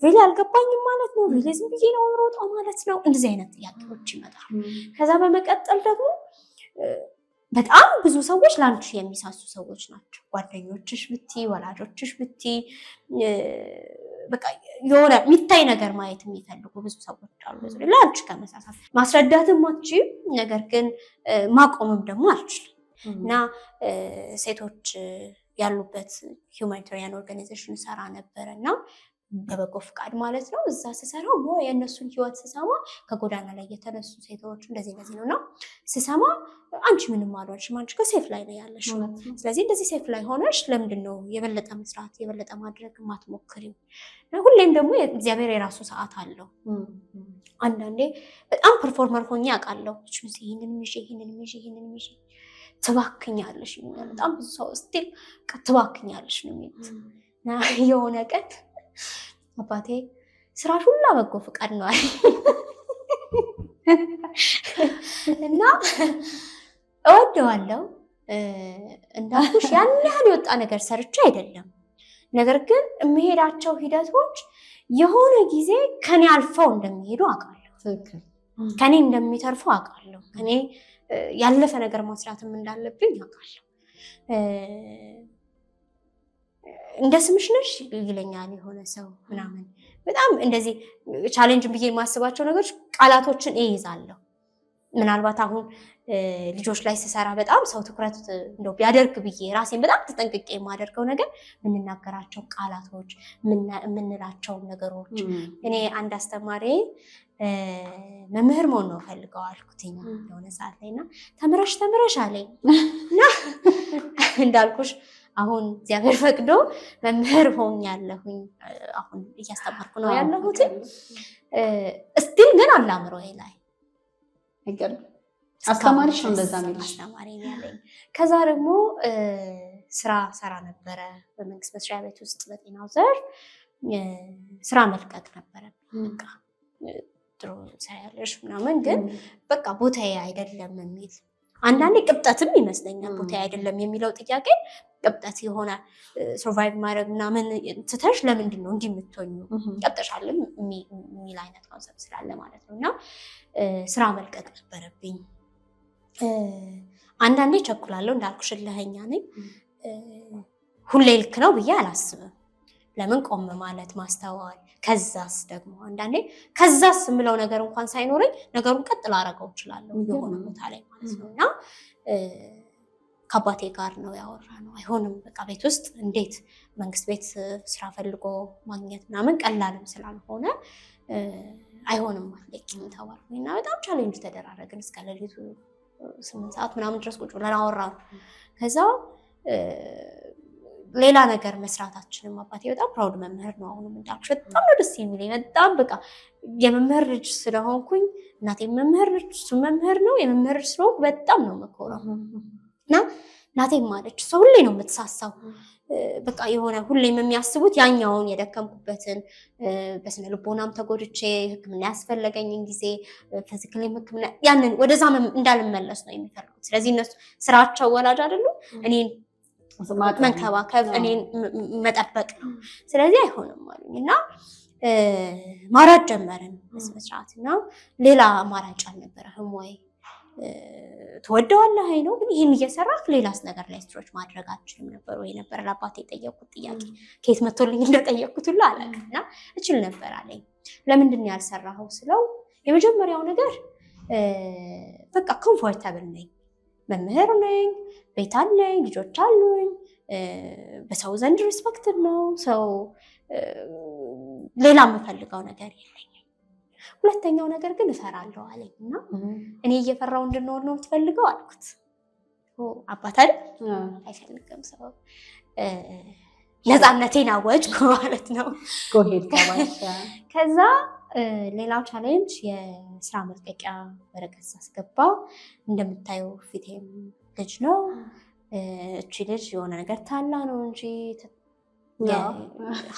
ሪሊ አልገባኝም ማለት ነው፣ ሪሊ ዝም ብዬ ነው የምሮጠው ማለት ነው። እንደዚህ አይነት ጥያቄዎች ይመጣሉ። ከዛ በመቀጠል ደግሞ በጣም ብዙ ሰዎች ለአንቺ የሚሳሱ ሰዎች ናቸው። ጓደኞችሽ ብቲ፣ ወላጆችሽ ብቲ፣ በቃ የሆነ የሚታይ ነገር ማየት የሚፈልጉ ብዙ ሰዎች አሉ። ለአንቺ ከመሳሳት ማስረዳትም አትችይም፣ ነገር ግን ማቆምም ደግሞ አልችልም እና ሴቶች ያሉበት ሁማኒታሪያን ኦርጋናይዜሽን ሰራ ነበረ እና በበጎ ፍቃድ ማለት ነው። እዛ ስሰራ የእነሱን ህይወት ስሰማ ከጎዳና ላይ የተነሱ ሴቶች እንደዚህ ነው እና ስሰማ አንቺ ምንም አልሆንሽም፣ አንቺ ሴፍ ላይ ነው ያለሽ። ስለዚህ እንደዚህ ሴፍ ላይ ሆነሽ ለምንድን ነው የበለጠ መስራት የበለጠ ማድረግ ማትሞክሪው? ሁሌም ደግሞ እግዚአብሔር የራሱ ሰዓት አለው። አንዳንዴ በጣም ፐርፎርመር ሆኜ አውቃለሁ። ይህንን ይዤ ትባክኛለሽ ይሉኛል። በጣም ብዙ ሰው ስቲል ትባክኛለሽ ነው የሚሉት። እና የሆነ ቀን አባቴ ስራሽ ሁላ በጎ ፍቃድ ነው አለ እና እወደዋለሁ። እንዳልኩሽ ያን ያህል የወጣ ነገር ሰርቼ አይደለም፣ ነገር ግን የምሄዳቸው ሂደቶች የሆነ ጊዜ ከኔ አልፈው እንደሚሄዱ አውቃለሁ፣ ከኔ እንደሚተርፉ አውቃለሁ፣ ከኔ ያለፈ ነገር መስራትም እንዳለብኝ አውቃለሁ። እንደ ስምሽ ነሽ ይለኛል የሆነ ሰው ምናምን። በጣም እንደዚህ ቻሌንጅ ብዬ የማስባቸው ነገሮች ቃላቶችን እይዛለሁ። ምናልባት አሁን ልጆች ላይ ስሰራ በጣም ሰው ትኩረት እንደው ቢያደርግ ብዬ ራሴን በጣም ተጠንቅቄ የማደርገው ነገር የምንናገራቸው ቃላቶች፣ የምንላቸው ነገሮች። እኔ አንድ አስተማሪ መምህር መሆን ነው ፈልገው አልኩትኝ የሆነ ሰዓት ላይ እና ተምረሽ አለኝ እና እንዳልኩሽ አሁን እግዚአብሔር ፈቅዶ መምህር ሆኛለሁኝ። አሁን እያስተማርኩ ነው ያለሁት። እስቲል ግን አላምሮዬ ላይ አስተማሪሽ ነው እንደዛ የሚልሽ? አስተማሪ ያለኝ። ከዛ ደግሞ ስራ ሰራ ነበረ በመንግስት መስሪያ ቤት ውስጥ በጤናው ዘርፍ ስራ መልቀቅ ነበረ። በቃ ጥሩ ሳያለሽ ምናምን ግን በቃ ቦታዬ አይደለም የሚል አንዳንዴ ቅብጠትም ይመስለኛል። ቦታዬ አይደለም የሚለው ጥያቄ ቅብጠት የሆነ ሰርቫይቭ ማድረግ ምናምን ትተሽ ለምንድን ነው እንዲህ የምትሆኚው ቀጥሻልም የሚል አይነት ኮንሰፕት ስላለ ማለት ነው። እና ስራ መልቀቅ ነበረብኝ። አንዳንዴ ቸኩላለሁ፣ እንዳልኩሽ እልኸኛ ነኝ። ሁሌ ልክ ነው ብዬ አላስብም። ለምን ቆም ማለት ማስተዋል። ከዛስ ደግሞ አንዳንዴ ከዛስ የምለው ነገር እንኳን ሳይኖረኝ ነገሩን ቀጥ ላደርገው እችላለሁ የሆነ ቦታ ላይ ማለት ነው። እና ከአባቴ ጋር ነው ያወራነው። አይሆንም በቃ ቤት ውስጥ እንዴት መንግስት ቤት ስራ ፈልጎ ማግኘት ምናምን ቀላልም ስላልሆነ አይሆንም አለኝ ተባልኩኝ እና በጣም ቻሌንጅ ተደራረግን። እስከ ሌሊቱ 8 ሰዓት ምናምን ድረስ ቁጭ ብለን አወራን። ከዛ ሌላ ነገር መስራታችንም አባቴ በጣም ፕራውድ መምህር ነው። አሁንም እንዳልኩሽ በጣም ነው ደስ የሚለኝ። በጣም በቃ የመምህር ልጅ ስለሆንኩኝ እናቴ መምህር ነች፣ እሱ መምህር ነው። የመምህር ልጅ ስለሆንኩ በጣም ነው የምኮራው እና እናቴም ማለች እሷ ሁሌ ነው የምትሳሳው። በቃ የሆነ ሁሌም የሚያስቡት ያኛውን የደከምኩበትን በስነ ልቦናም ተጎድቼ ሕክምና ያስፈለገኝን ጊዜ ፊዚካሊ ሕክምና ያንን ወደዛ እንዳልመለስ ነው የሚፈልጉት። ስለዚህ እነሱ ስራቸው ወላጅ አይደሉም፣ እኔን መንከባከብ እኔን መጠበቅ ነው። ስለዚህ አይሆንም አሉኝ እና ማራት ጀመርን በስነስርዓት እና ሌላ አማራጭ አልነበረህም ወይ ትወደዋለህ ነው ግን ይሄን እየሰራህ ሌላስ ነገር ላይ ስትሮች ማድረግ አትችልም ነበር ወይ ነበር ለአባቴ የጠየቁት ጥያቄ። ከየት መጥቶልኝ እንደጠየቁት ሁሉ አላውቅም እና እችል ነበር አለኝ። ለምንድን ነው ያልሰራኸው ስለው የመጀመሪያው ነገር በቃ ኮምፎርታብል ነኝ፣ መምህር ነኝ፣ ቤት አለኝ፣ ልጆች አሉኝ፣ በሰው ዘንድ ሪስፔክትድ ነው ሰው ሌላ የምፈልገው ነገር የለኝም። ሁለተኛው ነገር ግን እፈራለሁ አለኝ እና እኔ እየፈራው እንድኖር ነው የምትፈልገው አልኩት። አባት አይደል አይፈልግም ሰው ነፃነቴን አወጅኩ ማለት ነው። ከዛ ሌላው ቻሌንጅ የስራ መልቀቂያ ወረቀት ሳስገባ እንደምታየው ፊቴም ልጅ ነው። እቺ ልጅ የሆነ ነገር ታላ ነው እንጂ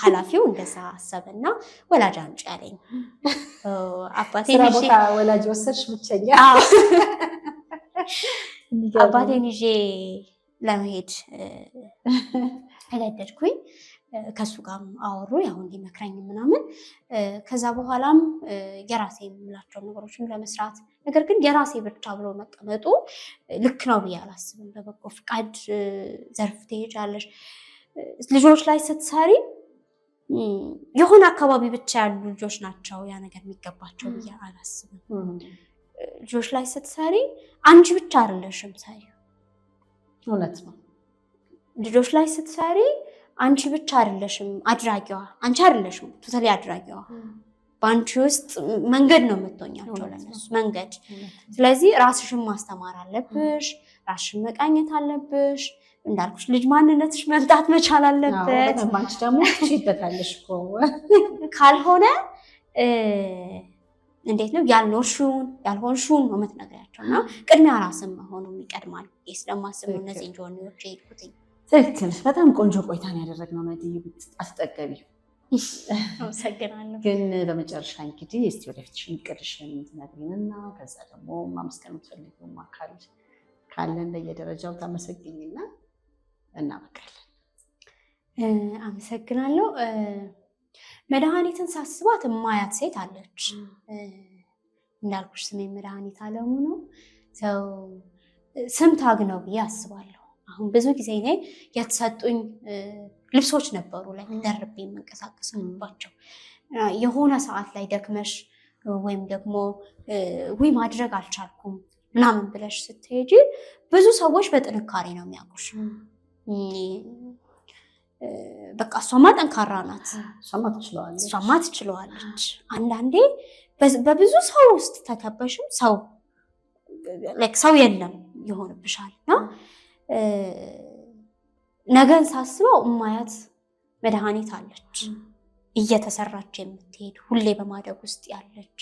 ኃላፊው እንደዛ አሰበና ወላጅ አምጪ አለኝ። ወላጅ ወሰድሽ ብቸኛ? አባቴን ይዤ ለመሄድ ተገደድኩኝ። ከሱ ጋርም አወሩ ያው እንዲመክረኝ ምናምን። ከዛ በኋላም የራሴ የምላቸው ነገሮችን ለመስራት ነገር ግን የራሴ ብቻ ብሎ መቀመጡ ልክ ነው ብዬ አላስብም። በበጎ ፍቃድ ዘርፍ ትሄጃለሽ፣ ልጆች ላይ ስትሰሪ የሆነ አካባቢ ብቻ ያሉ ልጆች ናቸው ያ ነገር የሚገባቸው ብዬ አላስብም። ልጆች ላይ ስትሰሪ አንቺ ብቻ አይደለሽም ሰሪ። እውነት ነው። ልጆች ላይ ስትሰሪ አንቺ ብቻ አይደለሽም አድራጊዋ፣ አንቺ አይደለሽም ቶታሊ አድራጊዋ። በአንቺ ውስጥ መንገድ ነው የምትሆኛቸው ለነሱ መንገድ። ስለዚህ ራስሽን ማስተማር አለብሽ፣ ራስሽን መቃኘት አለብሽ። እንዳልኩሽ ልጅ ማንነትሽ መምጣት መቻል አለበት። አንቺ ደግሞ ትችይበታለሽ እኮ ካልሆነ እንዴት ነው ያልሆንሽውን ነው የምትነግሪያቸው እና ቅድሚያ ራስን መሆኑ ይቀድማል። ስለማስብ ነው እነዚህ ጆርኒዎች የሄድኩትኝ። ትክክል። በጣም ቆንጆ ቆይታን ያደረግነው ነዲይ አትጠገቢ። አመሰግናለሁ። ግን በመጨረሻ እንግዲህ እስቲ ወደፊትሽን እቅድሽን ትነግሪንና ከዛ ደግሞ ማመስገን የምትፈልጊው አካል ካለን በየደረጃው ታመሰግኝና እናበቃለን። አመሰግናለሁ። መድኃኒትን ሳስባት የማያት ሴት አለች። እንዳልኩሽ ስሜ መድኃኒት አለሙ ነው። ሰው ስም ታግ ነው ብዬ አስባለሁ። አሁን ብዙ ጊዜ እኔ የተሰጡኝ ልብሶች ነበሩ ላይ ደርቤ የምንቀሳቀስባቸው። የሆነ ሰዓት ላይ ደክመሽ ወይም ደግሞ ወይ ማድረግ አልቻልኩም ምናምን ብለሽ ስትሄጂ ብዙ ሰዎች በጥንካሬ ነው የሚያውቁሽ። በቃ እሷማ ጠንካራ ናት፣ እሷማ ትችለዋለች። አንዳንዴ በብዙ ሰው ውስጥ ተከበሽም ሰው የለም ይሆንብሻል እና ነገን ሳስበው እማያት መድኃኒት አለች፣ እየተሰራች የምትሄድ ሁሌ በማደግ ውስጥ ያለች፣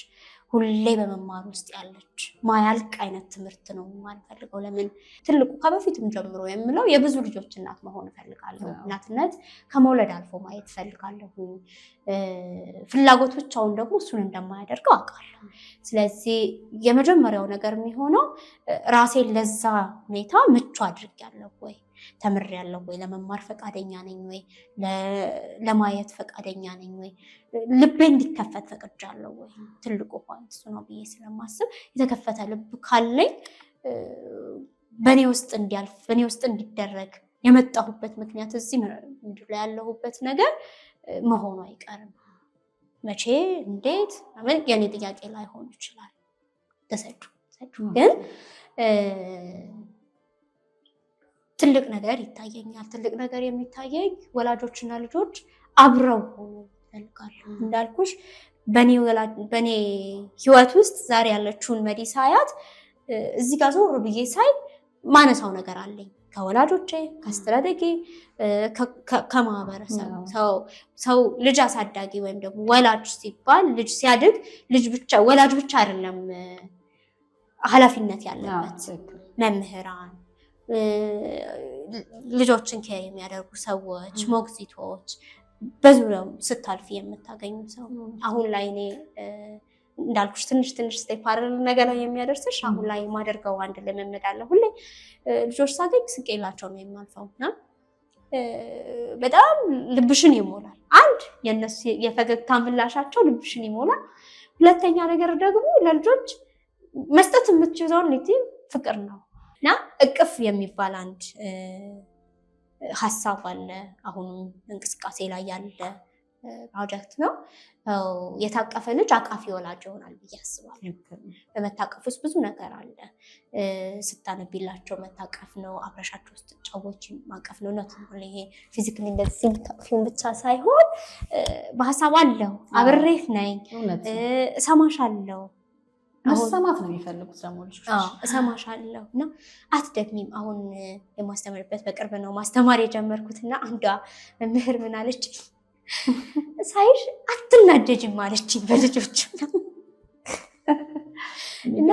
ሁሌ በመማር ውስጥ ያለች ማያልቅ አይነት ትምህርት ነው የማልፈልገው። ለምን ትልቁ ከበፊትም ጀምሮ የምለው የብዙ ልጆች እናት መሆን እፈልጋለሁ። እናትነት ከመውለድ አልፎ ማየት እፈልጋለሁ። ፍላጎት ብቻውን ደግሞ እሱን እንደማያደርገው አውቃለሁ። ስለዚህ የመጀመሪያው ነገር የሚሆነው ራሴን ለዛ ሁኔታ ምቹ አድርጌያለሁ ወይ፣ ተምሬያለሁ ወይ፣ ለመማር ፈቃደኛ ነኝ ወይ፣ ለማየት ፈቃደኛ ነኝ ወይ፣ ልቤ እንዲከፈት ፈቅጃለሁ ወይ። ትልቁ ፖይንት እሱ ነው ብዬ ስለማስብ የተከፈተ ልብ ካለኝ በእኔ ውስጥ እንዲያልፍ በእኔ ውስጥ እንዲደረግ የመጣሁበት ምክንያት እዚህ ምድር ላይ ያለሁበት ነገር መሆኑ አይቀርም። መቼ እንዴት የኔ ጥያቄ ላይሆን ይችላል። ተሰጩ ግን ትልቅ ነገር ይታየኛል። ትልቅ ነገር የሚታየኝ ወላጆችና ልጆች አብረው ሆኖ ይፈልጋሉ። እንዳልኩሽ በኔ ህይወት ውስጥ ዛሬ ያለችውን መዲ ሳያት እዚህ ጋር ዞር ብዬ ሳይ ማነሳው ነገር አለኝ ከወላጆቼ ከአስተዳደጌ ከማህበረሰብ ሰው ልጅ አሳዳጊ ወይም ደግሞ ወላጅ ሲባል ልጅ ሲያድግ ወላጅ ብቻ አይደለም ኃላፊነት ያለበት መምህራን ልጆችን ኬር የሚያደርጉ ሰዎች ሞግዚቶች በዙሪያው ስታልፊ የምታገኙ ሰው አሁን ላይ እኔ እንዳልኩሽ ትንሽ ስቴፕ አይደል ነገር ላይ የሚያደርስሽ አሁን ላይ ማደርገው አንድ ልምምድ አለ ሁሌ ልጆች ሳገኝ ስቄላቸው ነው የማልፈውና በጣም ልብሽን ይሞላል አንድ የነሱ የፈገግታ ምላሻቸው ልብሽን ይሞላል ሁለተኛ ነገር ደግሞ ለልጆች መስጠት የምትችለው ፍቅር ነውና እቅፍ የሚባል አንድ ሐሳብ አለ አሁንም እንቅስቃሴ ላይ ያለ ፕሮጀክት ነው የታቀፈ ልጅ አቃፊ ወላጅ ይሆናል ብዬ አስባለሁ በመታቀፍ ውስጥ ብዙ ነገር አለ ስታነቢላቸው መታቀፍ ነው አብረሻቸው ውስጥ ጫዎች ማቀፍ ነው ይሄ ፊዚካሊ እንደዚህ ታቅፊውን ብቻ ሳይሆን በሐሳብ አለው አብሬህ ነኝ እሰማሻለሁ መሰማት ነው የሚፈልጉት ደግሞ ልጆች እሰማሻለሁ እና አትደግሚም አሁን የማስተምርበት በቅርብ ነው ማስተማር የጀመርኩትና አንዷ መምህር ምን አለች ሳይሽ አትናደጂም አለችኝ በልጆች እና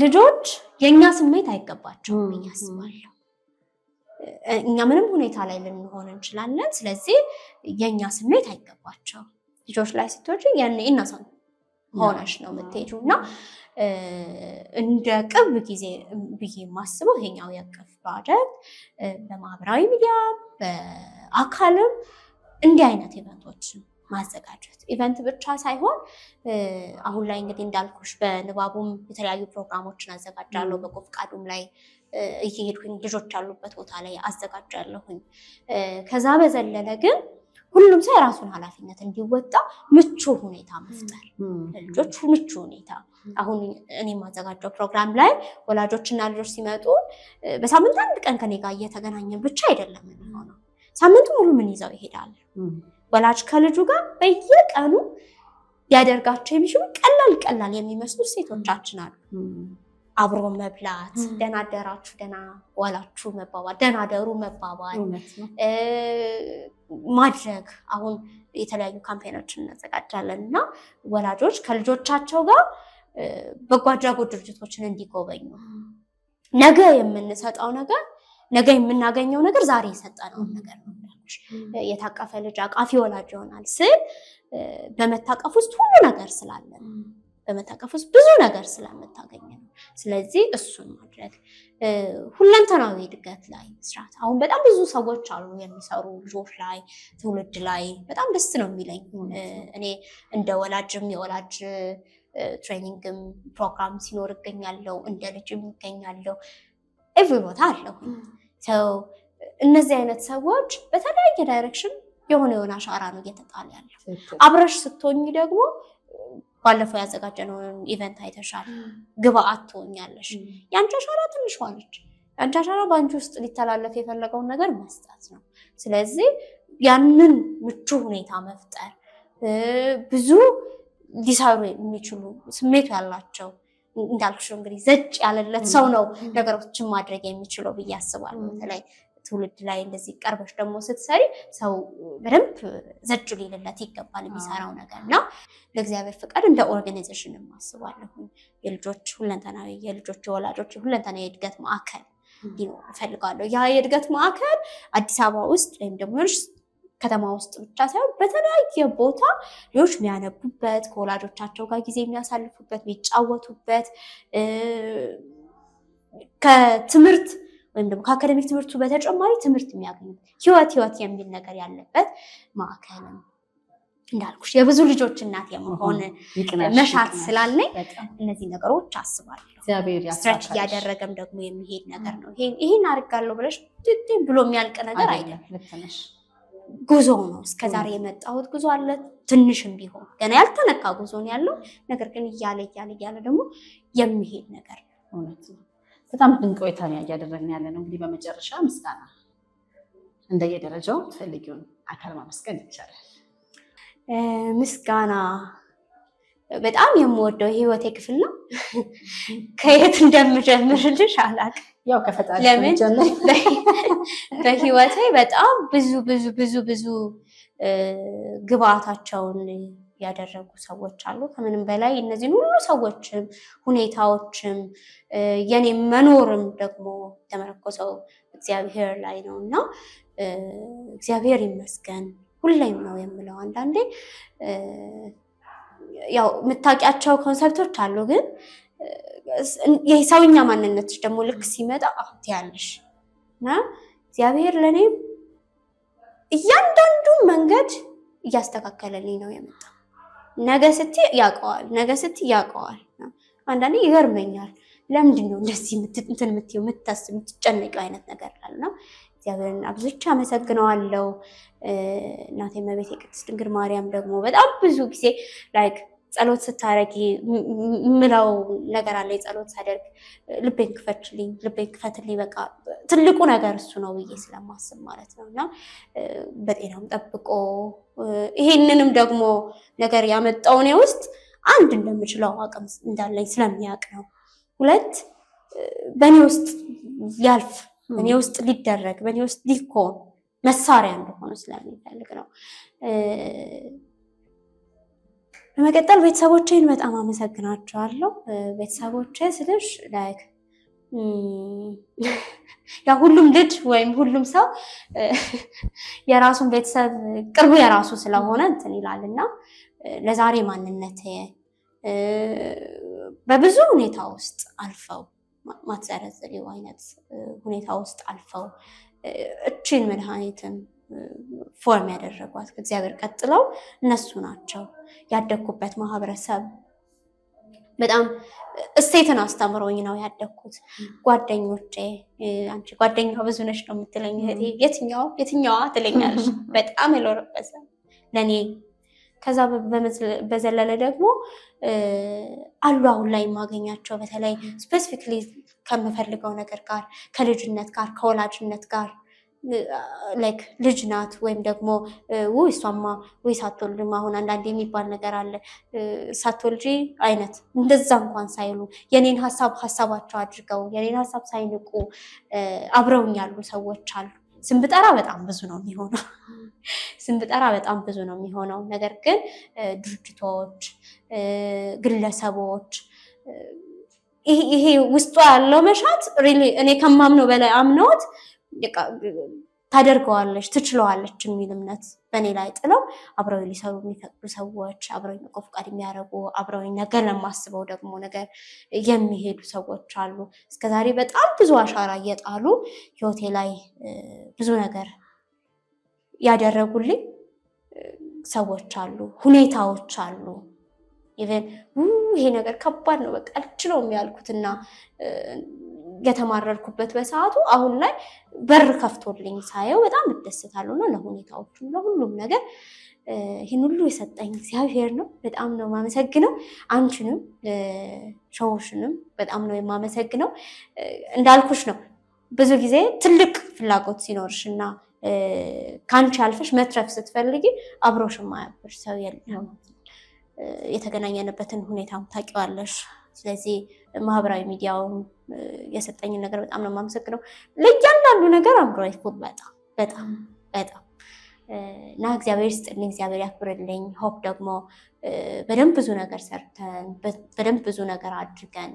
ልጆች የኛ ስሜት አይገባቸውም ብዬ አስባለሁ እኛ ምንም ሁኔታ ላይ ልንሆን እንችላለን ስለዚህ የኛ ስሜት አይገባቸውም ልጆች ላይ ስትወጪ ያኔ እናሳን ሆነሽ ነው የምትሄጂው እና እንደ ቅርብ ጊዜ ብዬ የማስበው ይሄኛው የቅፍ ፕሮጀክት በማህበራዊ ሚዲያ በአካልም እንዲህ አይነት ኢቨንቶችን ማዘጋጀት ኢቨንት ብቻ ሳይሆን አሁን ላይ እንግዲህ እንዳልኩሽ በንባቡም የተለያዩ ፕሮግራሞችን አዘጋጃለሁ በጎ ፈቃዱም ላይ እየሄድኩኝ ልጆች ያሉበት ቦታ ላይ አዘጋጃለሁኝ ከዛ በዘለለ ግን ሁሉም ሰው የራሱን ኃላፊነት እንዲወጣ ምቹ ሁኔታ መፍጠር ልጆች ምቹ ሁኔታ አሁን እኔ ማዘጋጀው ፕሮግራም ላይ ወላጆችና ልጆች ሲመጡ በሳምንት አንድ ቀን ከኔ ጋር እየተገናኘን ብቻ አይደለም የሚሆነው ሳምንቱ ሙሉ ምን ይዘው ይሄዳል ወላጅ ከልጁ ጋር በየቀኑ ያደርጋቸው የሚችሉ ቀላል የሚመስሉ ሴቶቻችን አሉ አብሮ መብላት ደህና አደራችሁ ደህና ዋላችሁ መባባል ደህና አደሩ መባባል ማድረግ አሁን የተለያዩ ካምፔኖችን እናዘጋጃለን እና ወላጆች ከልጆቻቸው ጋር በጎ አድራጎት ድርጅቶችን እንዲጎበኙ ነገ የምንሰጠው ነገር ነገ የምናገኘው ነገር ዛሬ የሰጠነው ነገር ነው የታቀፈ ልጅ አቃፊ ወላጅ ይሆናል ስል በመታቀፍ ውስጥ ሁሉ ነገር ስላለ በመታቀፍ ውስጥ ብዙ ነገር ስለምታገኝ ነው ስለዚህ እሱን ማድረግ ሁለንተናዊ እድገት ላይ መስራት አሁን በጣም ብዙ ሰዎች አሉ የሚሰሩ ልጆች ላይ ትውልድ ላይ በጣም ደስ ነው የሚለኝ እኔ እንደ ወላጅም የወላጅ ትሬኒንግም ፕሮግራም ሲኖር እገኛለሁ እንደ ልጅም እገኛለሁ ኤቭሪ ቦታ አለሁ ሰው እነዚህ አይነት ሰዎች በተለያየ ዳይሬክሽን የሆነ አሻራ ነው እየተጣለ ያለው አብረሽ ስትሆኚ ደግሞ ባለፈው ያዘጋጀነውን ኢቨንት አይተሻል ግብአት ትሆኛለሽ ያንቺ አሻራ ትንሽ ሆነች ያንቺ አሻራ ባንቺ ውስጥ ሊተላለፍ የፈለገውን ነገር መስጠት ነው ስለዚህ ያንን ምቹ ሁኔታ መፍጠር ብዙ ሊሰሩ የሚችሉ ስሜት ያላቸው እንዳልኩሽ እንግዲህ ዘጭ ያለለት ሰው ነው ነገሮችን ማድረግ የሚችለው ብዬ አስባለሁ በተለይ ትውልድ ላይ እንደዚህ ቀርበሽ ደግሞ ስትሰሪ ሰው በደንብ ዘጭ ሊልለት ይገባል የሚሰራው ነገርና ለእግዚአብሔር ፍቃድ እንደ ኦርጋናይዜሽን ማስባለሁ የልጆች ሁለንተናዊ የልጆች ወላጆች ሁለንተናዊ የእድገት ማዕከል እንዲኖር እፈልጋለሁ ያ የእድገት ማዕከል አዲስ አበባ ውስጥ ወይም ደግሞ ከተማ ውስጥ ብቻ ሳይሆን በተለያየ ቦታ ልጆች የሚያነቡበት ከወላጆቻቸው ጋር ጊዜ የሚያሳልፉበት የሚጫወቱበት ከትምህርት ወይም ደግሞ ከአካዳሚክ ትምህርቱ በተጨማሪ ትምህርት የሚያገኙበት ህይወት የሚል ነገር ያለበት ማዕከልም እንዳልኩሽ የብዙ ልጆች እናት የመሆን መሻት ስላለኝ እነዚህ ነገሮች አስባለሁ ስትራቴጂ ያደረገም ደግሞ የሚሄድ ነገር ነው ይሄን አድርጋለሁ ብለሽ ብሎ የሚያልቅ ነገር አይደለም ጉዞ ነው እስከዛሬ የመጣሁት ጉዞ አለ ትንሽም ቢሆን ገና ያልተነካ ጉዞ ነው ያለው ነገር ግን እያለ ደግሞ የሚሄድ ነገር እውነት ነው በጣም ድንቅ ቆይታ ያደረግን ያለ ነው እንግዲህ በመጨረሻ ምስጋና እንደየደረጃው ትፈልጊውን አካል ማመስገን ይቻላል ምስጋና በጣም የምወደው ህይወቴ ክፍል ነው። ከየት እንደምጀምርልሽ አላውቅም። ያው ከፈጣሪ ለምን በህይወቴ በጣም ብዙ ግብአታቸውን ያደረጉ ሰዎች አሉ። ከምንም በላይ እነዚህን ሁሉ ሰዎችም ሁኔታዎችም የኔ መኖርም ደግሞ ተመረኮሰው እግዚአብሔር ላይ ነው እና እግዚአብሔር ይመስገን ሁሌም ነው የምለው። አንዳንዴ ያው የምታውቂያቸው ኮንሰፕቶች አሉ፣ ግን የሰውኛ ማንነትሽ ደግሞ ልክ ሲመጣ ያለሽ እና እግዚአብሔር ለኔ እያንዳንዱ መንገድ እያስተካከለልኝ ነው የመጣው። ነገ ስትይ ያውቀዋል። አንዳንዴ ይገርመኛል። ለምንድን ነው እንደዚህ እንትን የምትይው የምትጨነቂው አይነት ነገር አለና እግዚአብሔርን አብዝቼ አመሰግነዋለሁ። እናቴ እመቤቴ ቅድስት ድንግል ማርያም ደግሞ በጣም ብዙ ጊዜ ላይክ ጸሎት ስታረጊ ምለው ነገር አለ። ጸሎት ሳደርግ ልቤን ክፈትልኝ በቃ ትልቁ ነገር እሱ ነው ብዬ ስለማስብ ማለት ነው እና በጤናም ጠብቆ ይሄንንም ደግሞ ነገር ያመጣው እኔ ውስጥ አንድ እንደምችለው አቅም እንዳለኝ ስለሚያውቅ ነው። ሁለት በእኔ ውስጥ ያልፍ በእኔ ውስጥ ሊደረግ በእኔ ውስጥ ሊኮን መሳሪያ እንደሆነ ስለሚፈልግ ነው። በመቀጠል ቤተሰቦቼን በጣም አመሰግናቸዋለሁ። ቤተሰቦቼ ስልሽ ላይክ ያ ሁሉም ልጅ ወይም ሁሉም ሰው የራሱን ቤተሰብ ቅርቡ የራሱ ስለሆነ እንትን ይላልና ለዛሬ ማንነቴ በብዙ ሁኔታ ውስጥ አልፈው ማትዘረዝሪው አይነት ሁኔታ ውስጥ አልፈው እቺን መድኃኒትን ፎርም ያደረጓት ከእግዚአብሔር ቀጥለው እነሱ ናቸው። ያደግኩበት ማህበረሰብ በጣም እሴትን አስተምሮኝ ነው ያደግኩት። ጓደኞቼ አንቺ ጓደኛው ብዙ ነሽ ነው የምትለኝ እህቴ። የትኛዋ ትለኛለች። በጣም የሎረበሰ ለኔ። ከዛ በዘለለ ደግሞ አሉ አሁን ላይ የማገኛቸው በተለይ ስፔሲፊክሊ ከምፈልገው ነገር ጋር ከልጅነት ጋር ከወላጅነት ጋር ላይክ ልጅ ናት ወይም ደግሞ እሷማ ሳትወልድም አሁን አንዳንዴ የሚባል ነገር አለ ሳትወልጂ አይነት እንደዛ እንኳን ሳይሉ የኔን ሀሳባቸው አድርገው የኔን ሀሳብ ሳይንቁ አብረውኝ ያሉ ሰዎች አሉ። ስም ብጠራ በጣም ብዙ ነው የሚሆነው። ነገር ግን ድርጅቶች፣ ግለሰቦች ይሄ ውስጧ ያለው መሻት እኔ ከማምነው በላይ አምነውት ታደርገዋለች ትችለዋለች የሚል እምነት በእኔ ላይ ጥለው አብረው ሊሰሩ የሚፈቅዱ ሰዎች፣ አብረው በጎ ፈቃድ የሚያደርጉ አብረው ነገር ለማስበው ደግሞ ነገር የሚሄዱ ሰዎች አሉ። እስከዛሬ በጣም ብዙ አሻራ እየጣሉ ህይወቴ ላይ ብዙ ነገር ያደረጉልኝ ሰዎች አሉ፣ ሁኔታዎች አሉ። ኢቨን ይሄ ነገር ከባድ ነው በቃ አልችለውም ያልኩትና የተማረርኩበት በሰዓቱ አሁን ላይ በር ከፍቶልኝ ሳየው በጣም እደሰታለሁ። እና ለሁኔታዎቹም ለሁሉም ነገር ይህን ሁሉ የሰጠኝ እግዚአብሔር ነው። በጣም ነው የማመሰግነው። አንቺንም ሾውሽንም በጣም ነው የማመሰግነው። እንዳልኩሽ ነው ብዙ ጊዜ ትልቅ ፍላጎት ሲኖርሽ እና ከአንቺ አልፈሽ መትረፍ ስትፈልጊ አብሮሽ የማያብር ሰው የለም። የተገናኘንበትን ሁኔታም ታውቂዋለሽ። ስለዚህ ማህበራዊ ሚዲያውን የሰጠኝን ነገር በጣም ነው የማመሰግነው። ለእያንዳንዱ ነገር አምሮይ በጣም እና እግዚአብሔር ይስጥልኝ፣ እግዚአብሔር ያክብርልኝ። ሆፕ ደግሞ በደንብ ብዙ ነገር ሰርተን በደንብ ብዙ ነገር አድርገን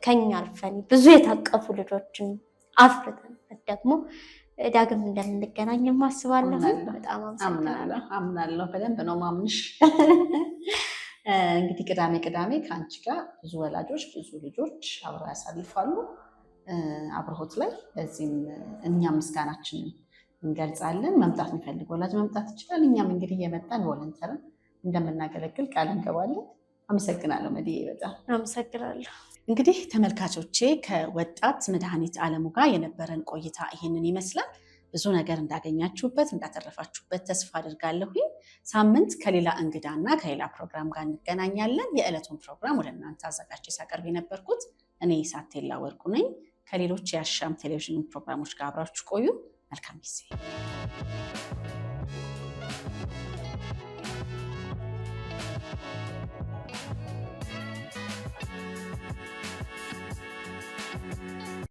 ከኛ አልፈን ብዙ የታቀፉ ልጆችን አፍርተን ደግሞ ዳግም እንደምንገናኝ ማስባለሁ። በጣም አምናለሁ። በደንብ ነው ማምንሽ። እንግዲህ ቅዳሜ ከአንቺ ጋር ብዙ ወላጆች ብዙ ልጆች አብረው ያሳልፋሉ አብርሆት ላይ። በዚህም እኛም ምስጋናችንን እንገልጻለን። መምጣት የሚፈልግ ወላጅ መምጣት ይችላል። እኛም እንግዲህ እየመጣን ቮለንተርን እንደምናገለግል ቃል እንገባለን። አመሰግናለሁ መዲዬ፣ በጣም አመሰግናለሁ። እንግዲህ ተመልካቾቼ ከወጣት መድኃኒት ዓለሙ ጋር የነበረን ቆይታ ይሄንን ይመስላል። ብዙ ነገር እንዳገኛችሁበት እንዳተረፋችሁበት ተስፋ አድርጋለሁ። ሳምንት ከሌላ እንግዳና ከሌላ ፕሮግራም ጋር እንገናኛለን። የዕለቱን ፕሮግራም ወደ እናንተ አዘጋጅቼ ሳቀርብ የነበርኩት እኔ ሳቴላ ወርቁ ነኝ። ከሌሎች የአሻም ቴሌቪዥን ፕሮግራሞች ጋር አብራችሁ ቆዩ። መልካም ጊዜ